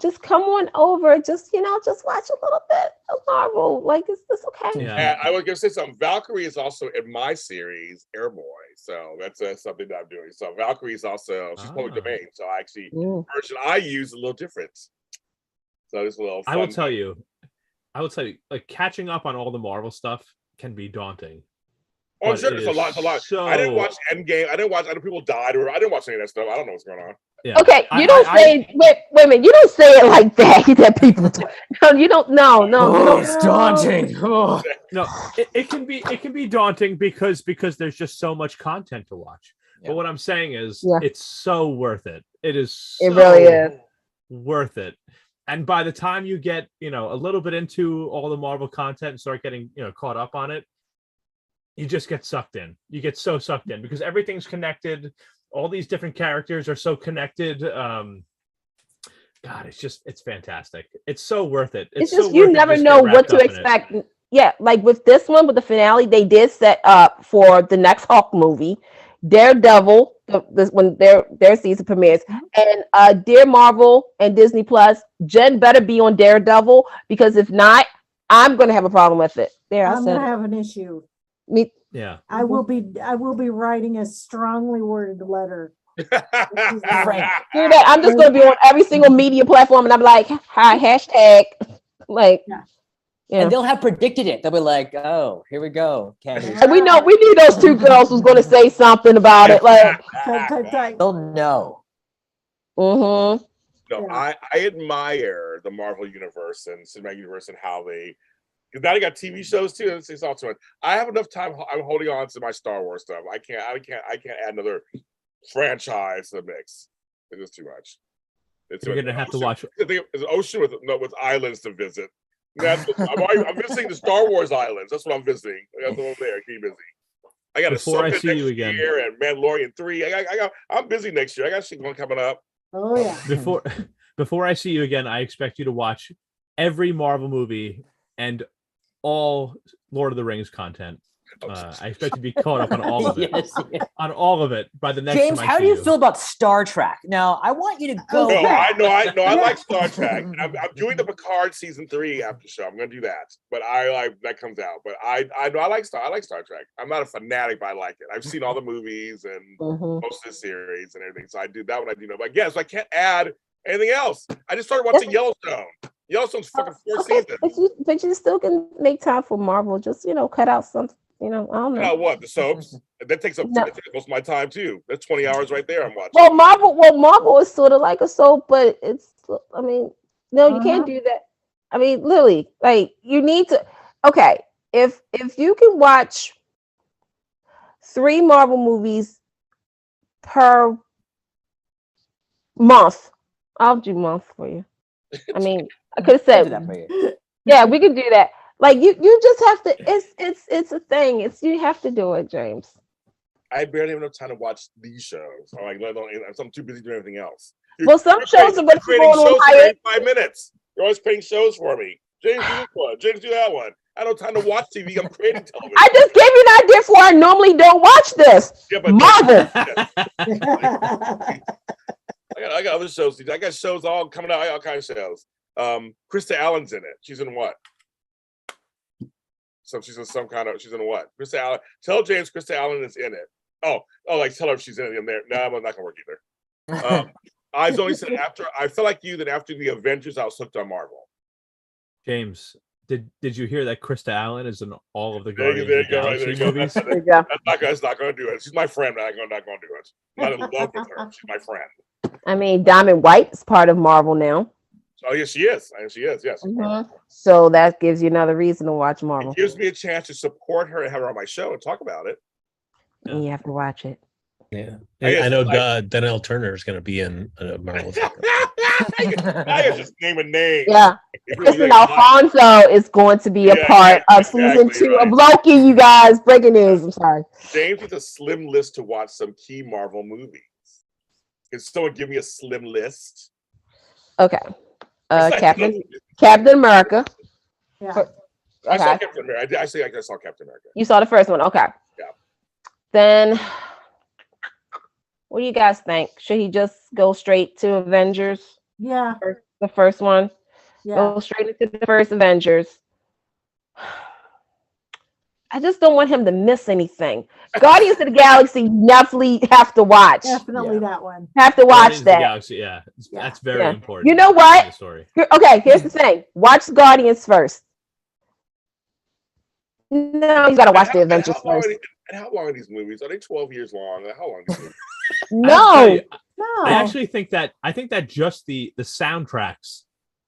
just come on over. Just watch a little bit of Marvel. Like, it's okay. Yeah. And I was going to say something. Valkyrie is also in my series, Airboy. So that's something that I'm doing. So Valkyrie is also, she's public domain. So the version I use is a little different. So it's a little fun. I will tell you, like, catching up on all the Marvel stuff can be daunting. Oh, sure, it's a lot. So... I didn't watch Endgame. I know people died, or I didn't watch any of that stuff. I don't know what's going on. Yeah. Okay, you don't say wait a minute. You don't say it like that. That people no, you don't. No, you don't. It's daunting. Oh. No, it can be daunting because there's just so much content to watch. Yeah. But what I'm saying is, Yeah. it's so worth it. It is. So It really is worth it. And by the time you get a little bit into all the Marvel content and start getting caught up on it, you just get sucked in. You get so sucked in because everything's connected. All these different characters are so connected. God, it's fantastic. It's so worth it. It's so just you worth it never just know get what to wrapped up in it. expect. Yeah, like with this one, with the finale, they did set up for the next Hulk movie, Daredevil, when their season premieres, and Dear Marvel and Disney Plus. Jen better be on Daredevil because if not, I'm gonna have a problem with it. There, I I'm said gonna it. have an issue. Me, Yeah. I will be writing a strongly worded letter. Frank. do that. I'm just gonna be on every single media platform, and I'm like, hi, hashtag, like, Yeah. yeah. And they'll have predicted it. They'll be like, "Oh, here we go, Candice." And we knew those two girls was gonna say something about it, like, Type. They'll know. mm-hmm. No, Yeah. I admire the Marvel universe and cinematic universe and how they. Because now they got TV shows too. It's all too much. I have enough time. I'm holding on to my Star Wars stuff. I can't add another franchise to the mix. It's just too much. You're gonna have to watch. There's an ocean with islands to visit. I'm visiting the Star Wars islands. That's what I'm visiting. That's what I'm there. Keep busy. I got Before I Ahsoka see next you again. year and Mandalorian 3. I'm busy next year. I got shit coming up. Oh yeah. Before I see you again, I expect you to watch every Marvel movie and all Lord of the Rings content. I expect to be caught up on all of it. Yes. On all of it by the next James, time I how see do you feel about Star Trek? Now, I want you to go No, back. I like Star Trek. I'm doing the Picard season 3 after show. I'm gonna do that, but I like that comes out. But I like Star Trek. I'm not a fanatic, but I like it. I've seen all the movies and most of the series and everything, so I do that one. I do know, but again, so I can't add anything else. I just started watching Yellowstone. Yellowstone's fucking 4 seasons. But you still can make time for Marvel. Just cut out something. I don't know. What the soaps? That takes up most of my time too. That's 20 hours right there. I'm watching. Well, Marvel is sort of like a soap, but it's. I mean, no, you can't do that. I mean, literally, like you need to. Okay, if you can watch 3 Marvel movies per month, I'll do month for you. I mean, I could have I'll do said, that for you. yeah, we can do that. Like you just have to. It's a thing. You have to do it, James. I barely have enough time to watch these shows. I'm too busy doing everything else. Well, some shows are what's creating going on shows higher. for 5 minutes. You're always creating shows for me. James, do this one. James, do that one. I don't have time to watch TV. I'm creating television. I just gave you an idea for I normally don't watch this. Yeah, but Marvel. I got other shows. I got shows all coming out. I got all kinds of shows. Krista Allen's in it. She's in what? So she's in she's in what? Krista Allen. Tell James Krista Allen is in it. Oh, like tell her she's in it in there. No, I'm not gonna work either. I was only said after. I felt like you that after the Avengers, I was hooked on Marvel. James, did you hear that Krista Allen is in all of the There Guardians you of the go, Galaxy there you go. movies? There you go. That's not gonna do it. She's my friend. I'm not gonna do it. I'm not in love with her. She's my friend. I mean, Diamond White is part of Marvel now. Oh yes, she is. She is. Yes. So that gives you another reason to watch Marvel. It gives me a chance to support her and have her on my show and talk about it. And you have to watch it. Yeah, I know Donnell Turner is going to be in Marvel. I can just name a name. Yeah. Listen, Alfonso is going to be a part of season 2 of Loki, you guys. Breaking news. I'm sorry. James with a slim list to watch some key Marvel movies. Can someone give me a slim list? Okay. Captain America. Yeah. I saw Captain America. I saw Captain America. You saw the first one. Okay. Yeah. Then, what do you guys think? Should he just go straight to Avengers? Yeah. The first one? Yeah. Go straight into the first Avengers. I just don't want him to miss anything. Guardians of the Galaxy definitely have to watch. Definitely that one. Have to watch Guardians of the that. Galaxy, that's very important. You know what? In the story. Okay, here's the thing. Watch Guardians first. No, you gotta watch the Avengers first. And how long are these movies? Are they 12 years long? How long are these movies? No. No. I actually think that just the soundtracks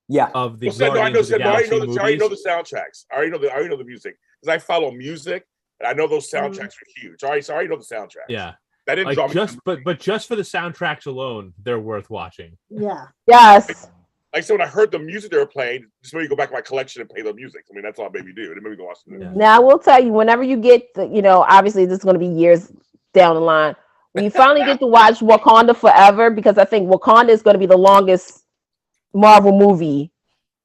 Yeah. of the Well, Guardians of the Galaxy I already know the movies. soundtracks. I already know the music because I follow music and I know those soundtracks are huge. All right, so I already know the soundtracks. Yeah. That didn't draw Like me. but just for the soundtracks alone, they're worth watching. Yeah. Yes. Like so when I heard the music they were playing, just made me go back to my collection and play the music. I mean, that's all it made me do. It made me go watch the movie. Yeah. Now I will tell you, whenever you get the, obviously this is going to be years down the line. When you finally get to watch Wakanda Forever, because I think Wakanda is going to be the longest Marvel movie.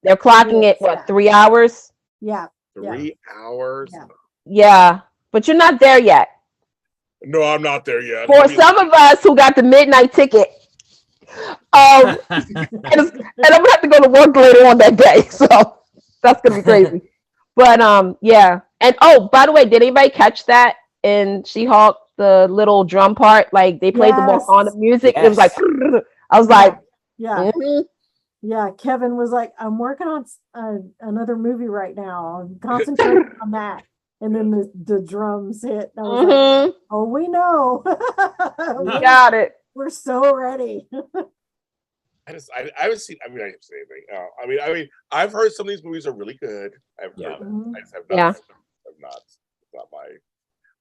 They're clocking it, what, 3 hours? Yeah. 3 hours? Yeah. Yeah, but you're not there yet. No, I'm not there yet. For some of us who got the midnight ticket, and I'm gonna have to go to work later on that day, so that's gonna be crazy. But yeah. And oh, by the way, did anybody catch that in She-Hulk, the little drum part? Like they played the Wakanda music. Yes. It was like I was like, Yeah. mhm. Yeah. Kevin was like, I'm working on another movie right now. I'm concentrating on that. And then the drums hit. And I was like, oh, we know. You got it. We're so ready. I haven't seen. I haven't seen anything. I mean, I've heard some of these movies are really good. I've heard them. I just have not. Yeah. I've not. It's not my.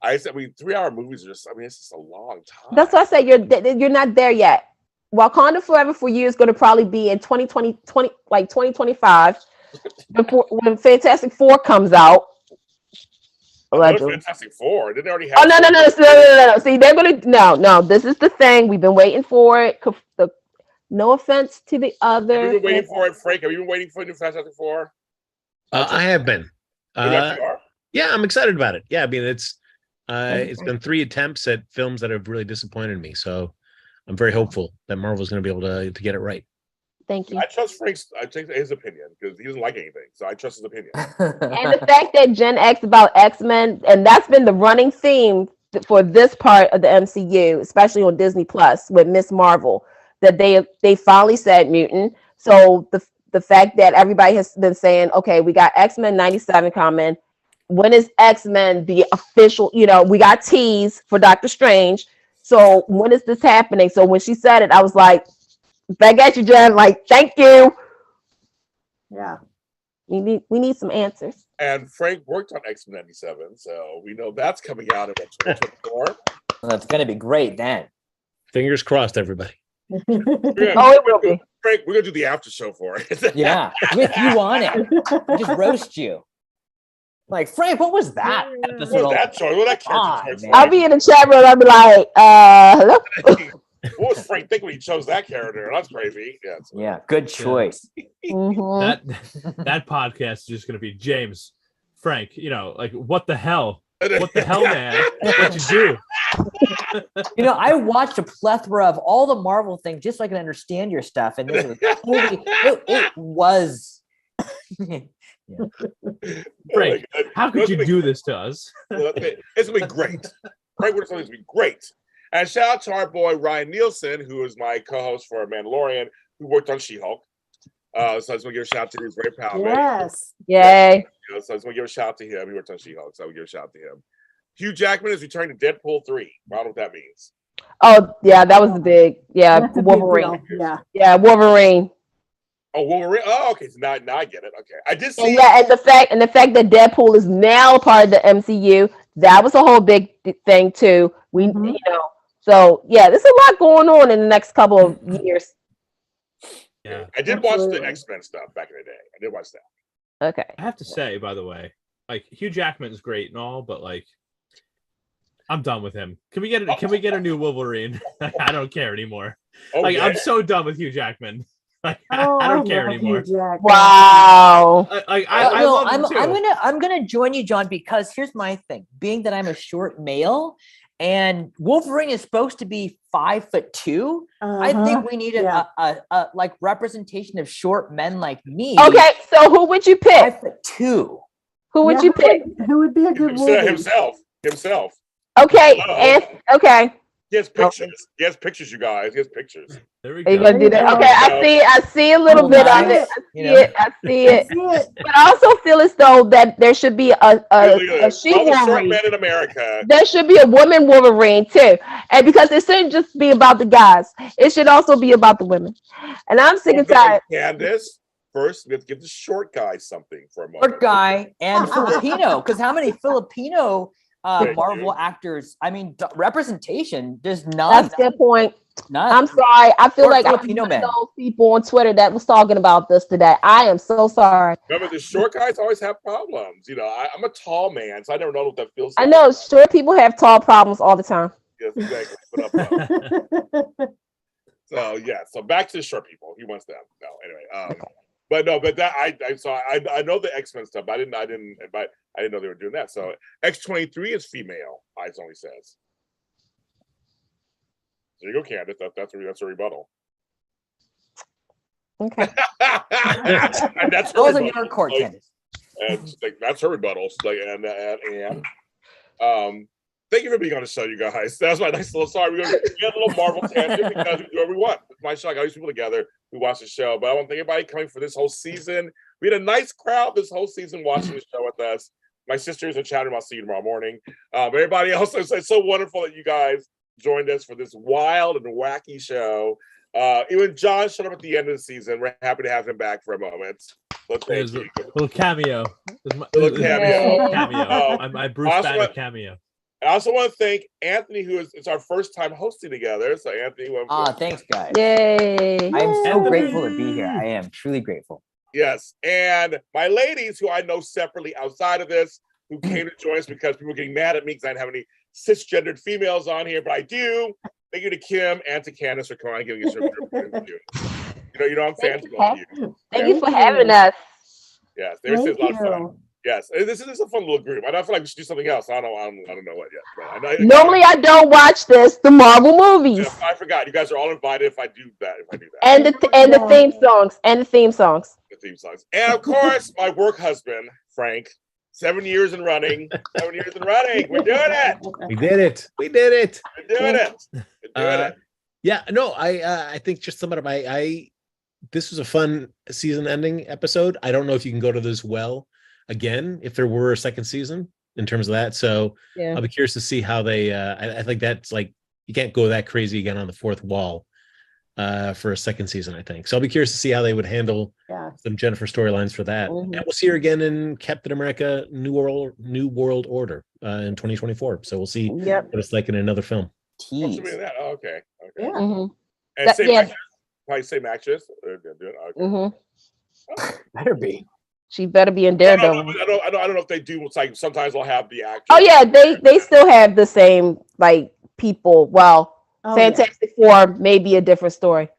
I mean, 3 hour movies are just. I mean, it's just a long time. That's why I say you're not there yet. Wakanda Forever for you is going to probably be in 2025 when Fantastic Four comes out. Allegedly. Fantastic Four. Didn't they already have? Oh no! See, they're gonna no. This is the thing. We've been waiting for it. No offense to the other. Have you been waiting for it, Frank? Have you been waiting for the new Fantastic Four? I have been. You actually are? Yeah, I'm excited about it. Yeah, I mean it's been 3 attempts at films that have really disappointed me. So I'm very hopeful that Marvel's going to be able to get it right. Thank you. I trust his opinion because he doesn't like anything, so I trust his opinion. And the fact that Gen X about X-Men, and that's been the running theme for this part of the MCU, especially on Disney Plus with Miss Marvel, that they finally said mutant. So the fact that everybody has been saying, okay, we got X-Men 97 coming. When is X-Men the official? We got tease for Doctor Strange. So when is this happening? So when she said it, I was like, back at you, Jen. Like, thank you. Yeah. We need some answers. And Frank worked on X-Men 97, so we know that's coming out in 2024. Well, that's going to be great then. Fingers crossed, everybody. Oh, it will be. Frank, we're gonna do the after show for it. Yeah, with you on it. Just roast you. Like, Frank, what was that episode? What was that choice? What that character choice? I'll be in the chat room. I'll be like, hello. What was Frank thinking when he chose that character? That's crazy. Yeah, good choice. Mm-hmm. That podcast is just gonna be James, Frank. Like what the hell? What the hell, man? What you do? I watched a plethora of all the Marvel things just so I can understand your stuff, and this was totally. It was. Frank, how could you do this to us? It's gonna be great. Frank, we're going to be great. And shout out to our boy Ryan Nielsen, who is my co-host for Mandalorian, who worked on She-Hulk. So I just want to give a shout out to him. He's very proud of me. Yes. Yay. So I just want to give a shout out to him. He worked on She-Hulk, so I will give a shout out to him. Hugh Jackman is returning to Deadpool 3. I don't know what that means. Oh, yeah, that was the big, That's a big Wolverine. deal. Yeah. Yeah, Wolverine. Oh, Wolverine. Oh, okay. So now I get it. Okay, I did see. And yeah, and the fact that Deadpool is now part of the MCU, that was a whole big thing too. So yeah, there's a lot going on in the next couple of years. Yeah, I did watch the X-Men stuff back in the day. I did watch that. Okay. I have to say, by the way, like Hugh Jackman is great and all, but like, I'm done with him. Can we get a new Wolverine? I don't care anymore. Oh, like yeah. I'm so done with Hugh Jackman. Like, Oh, I don't care love anymore. Hugh Jackman. Wow. I love him too. I'm gonna join you, John, because here's my thing. Being that I'm a short male, and Wolverine is supposed to be 5'2", I think we need a like representation of short men like me. Okay, so who would you pick? 5'2". Who would you pick? Who would be a good Wolverine? Himself. Okay, and okay. He has pictures. He has pictures, you guys. He has pictures. There we Are you go. gonna do that? There you Okay, go. I see a little Oh, bit of nice. it. You know. I see it. That's it. But I also feel as though that there should be Look at a this. she All the short Wolverine. men in America. There should be a woman Wolverine too, and because it shouldn't just be about the guys, it should also be about the women. And I'm sick and tired. Candice, first we have to give the short guy something for a moment. Short guy and Filipino, because how many Filipino Thank Marvel you. actors? I mean, representation. There's none. That's a good point. None. I'm sorry. I feel Or like I'm Filipino one of men. those people on Twitter that was talking about this today. I am so sorry. Remember, the short guys always have problems. You know, I'm a tall man, so I never know what that feels I like. know short people have tall problems all the time. Yes, exactly. Put up, so yeah, so back to the short people. He wants them. No, anyway. But that I know the X-Men stuff. But I didn't know they were doing that. So X-23 is female. Eyes only says. There you go, Candice. That's a rebuttal. Okay. And that's her Those are rebuttal. your court, Like, Candice. and like, that's her rebuttal. Like, and thank you for being on the show, you guys. That's my nice little sorry. We had a little Marvel tangent because we do what we want. It's my show. I got these people together. We watch the show, but I want to thank everybody coming for this whole season. We had a nice crowd this whole season watching the show with us. My sisters are chatting. I'll see you tomorrow morning. But everybody else, it's so wonderful that you guys joined us for this wild and wacky show. Even John showed up at the end of the season. We're happy to have him back for a moment. So thank you. Little cameo. Little cameo. My Bruce Banner cameo. I also want to thank Anthony, who it's our first time hosting together. So Anthony, Thanks, guys. Yay. I am so Anthony. grateful to be here. I am truly grateful. yes, and my ladies, who I know separately outside of this, who came to join us because people were getting mad at me because I didn't have any cisgendered females on here, but I do. Thank you to Kim and to Candice for coming on and giving us your interview. You know, I'm fans of all of you. Thank you for having us. Yes, they were a Thank lot of fun. you. Yes, this is a fun little group. I feel like we should do something else. I don't know what yet. But I know, Normally, I don't watch the Marvel movies. I forgot. You guys are all invited if I do that. And the theme songs. And the theme songs. The theme songs. And of course, my work husband, Frank. 7 years and running. 7 years and running. We're doing it. We did it. We did it. We're doing it. We're doing it. Yeah, no, I think just some of I this was a fun season ending episode. I don't know if you can go to this well again if there were a second season in terms of that. So Yeah. I'll be curious to see how they I think that's like you can't go that crazy again on the fourth wall for a second season, I think. So I'll be curious to see how they would handle some Jennifer storylines for that. Mhm. And we'll see her again in Captain America New World Order in 2024. So we'll see Yep. what it's like in another film. What's Tease. that? Oh, okay. Yeah. Mhm. And same yeah. actress? Probably same actress. Okay. Mhm. Better be. She better be in No, Daredevil. I don't know if they do. It's like sometimes they'll have the actor. Oh yeah, they still have the same like people. Well, Oh, Fantastic Four may be a different story.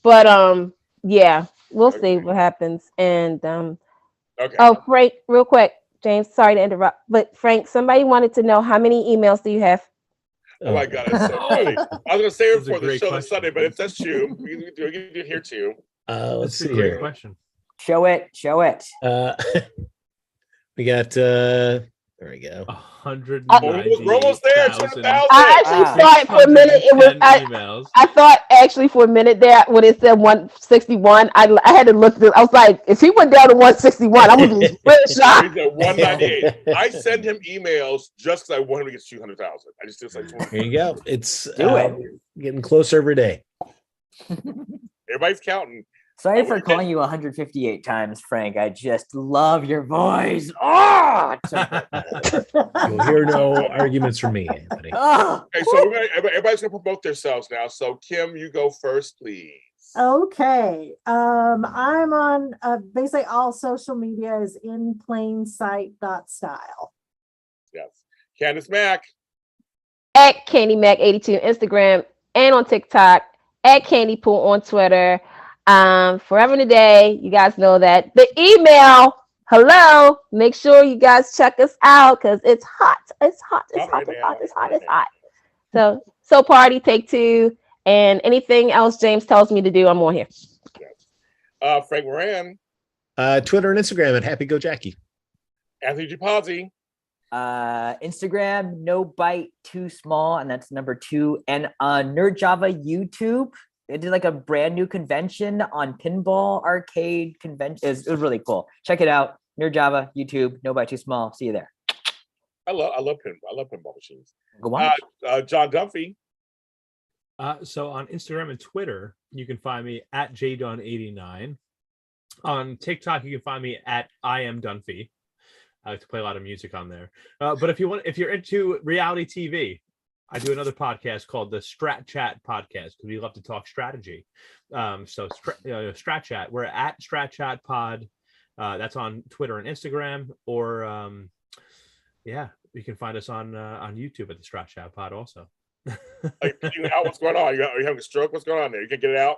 But yeah, we'll see what happens. And Okay. oh, Frank, real quick, James, sorry to interrupt, but Frank, somebody wanted to know how many emails do you have? Oh my God, it's so funny. I was gonna say it That's a before the great show this question. Sunday, but it's just you. You can hear too. Let's That's a see great here. question. Show it. We got there we go. 190,000. We're almost there. 200,000. I actually Wow. thought for a minute it was 610 emails. I thought actually for a minute there when it said 161, I had to look. I was like, if he went down to 161, I was real shocked. He's at 198. I send him emails just because I want him to get 200,000. I just like Here you go. It's Do it. getting closer every day. everybody's counting. Sorry for calling you 158 times, Frank. I just love your voice. Oh, You'll hear no arguments from me, Anthony. oh. Okay, so everybody's gonna promote themselves now. So Kim, you go first, please. Okay. I'm on basically all social media is in plain sight.style. Yes. Candice Mack. At Candy Mac 82 Instagram and on TikTok. At Candy Pool on Twitter. Forever and a day. You guys know that. The email. Hello. Make sure you guys check us out because it's hot. It's hot. It's hot. It's hot. It's hot. It's hot. So party, take two, and anything else James tells me to do, I'm on here. Yes. Frank Moran. Twitter and Instagram at Happy Go Jackie. Anthony Gipazzi. Instagram, no bite too small, and that's number 2. And Nerd Java YouTube, they did like a brand new convention on pinball arcade convention. It was really cool. Check it out. Nerd Java YouTube, no bite too small. See you there. I love pinball. I love pinball machines. Go on. John Dunphy. So on Instagram and Twitter, you can find me at jdun89. On TikTok, you can find me at I am Dunphy. I like to play a lot of music on there. But if you're into reality TV, I do another podcast called the Strat Chat podcast because we love to talk strategy. Strat Chat, we're at Strat Chat Pod. That's on Twitter and Instagram, or you can find us on YouTube at the Strat Chat Pod also. What's going on? Are you having a stroke? What's going on there? You can get it out.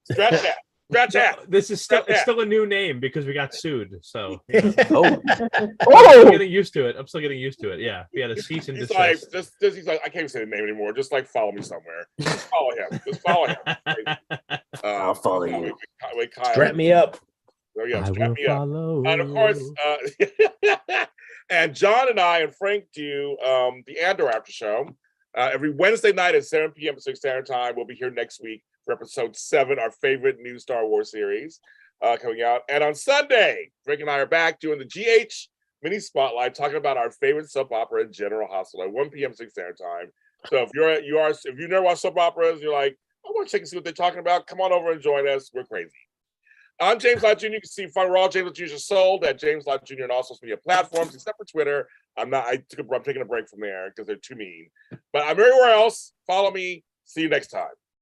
Strat Chat. Strat Chat. No, this is still a new name because we got sued. So Oh, I'm getting used to it. Yeah, we had a cease and He's desist. like, he's like, I can't even say the name anymore. Just like follow me somewhere. Just follow him. I'll follow you. Strap me up. There you go. I Strap will me up. follow. And of course, and John and I and Frank do the Andor After Show every Wednesday night at 7 p.m. Pacific Standard Time. We'll be here next week for episode 7, our favorite new Star Wars series coming out. And on Sunday, Frank and I are back doing the GH mini spotlight, talking about our favorite soap opera, General Hospital, at 1 p.m. Pacific Standard Time. So if you've never watched soap operas, you're like, I want to check and see what they're talking about. Come on over and join us. We're crazy. I'm James Lott Jr. You can see Fun Raw James Lott Jr. sold at James Lott Jr. and all social media platforms, except for Twitter. I'm taking a break from there because they're too mean. But I'm everywhere else. Follow me. See you next time.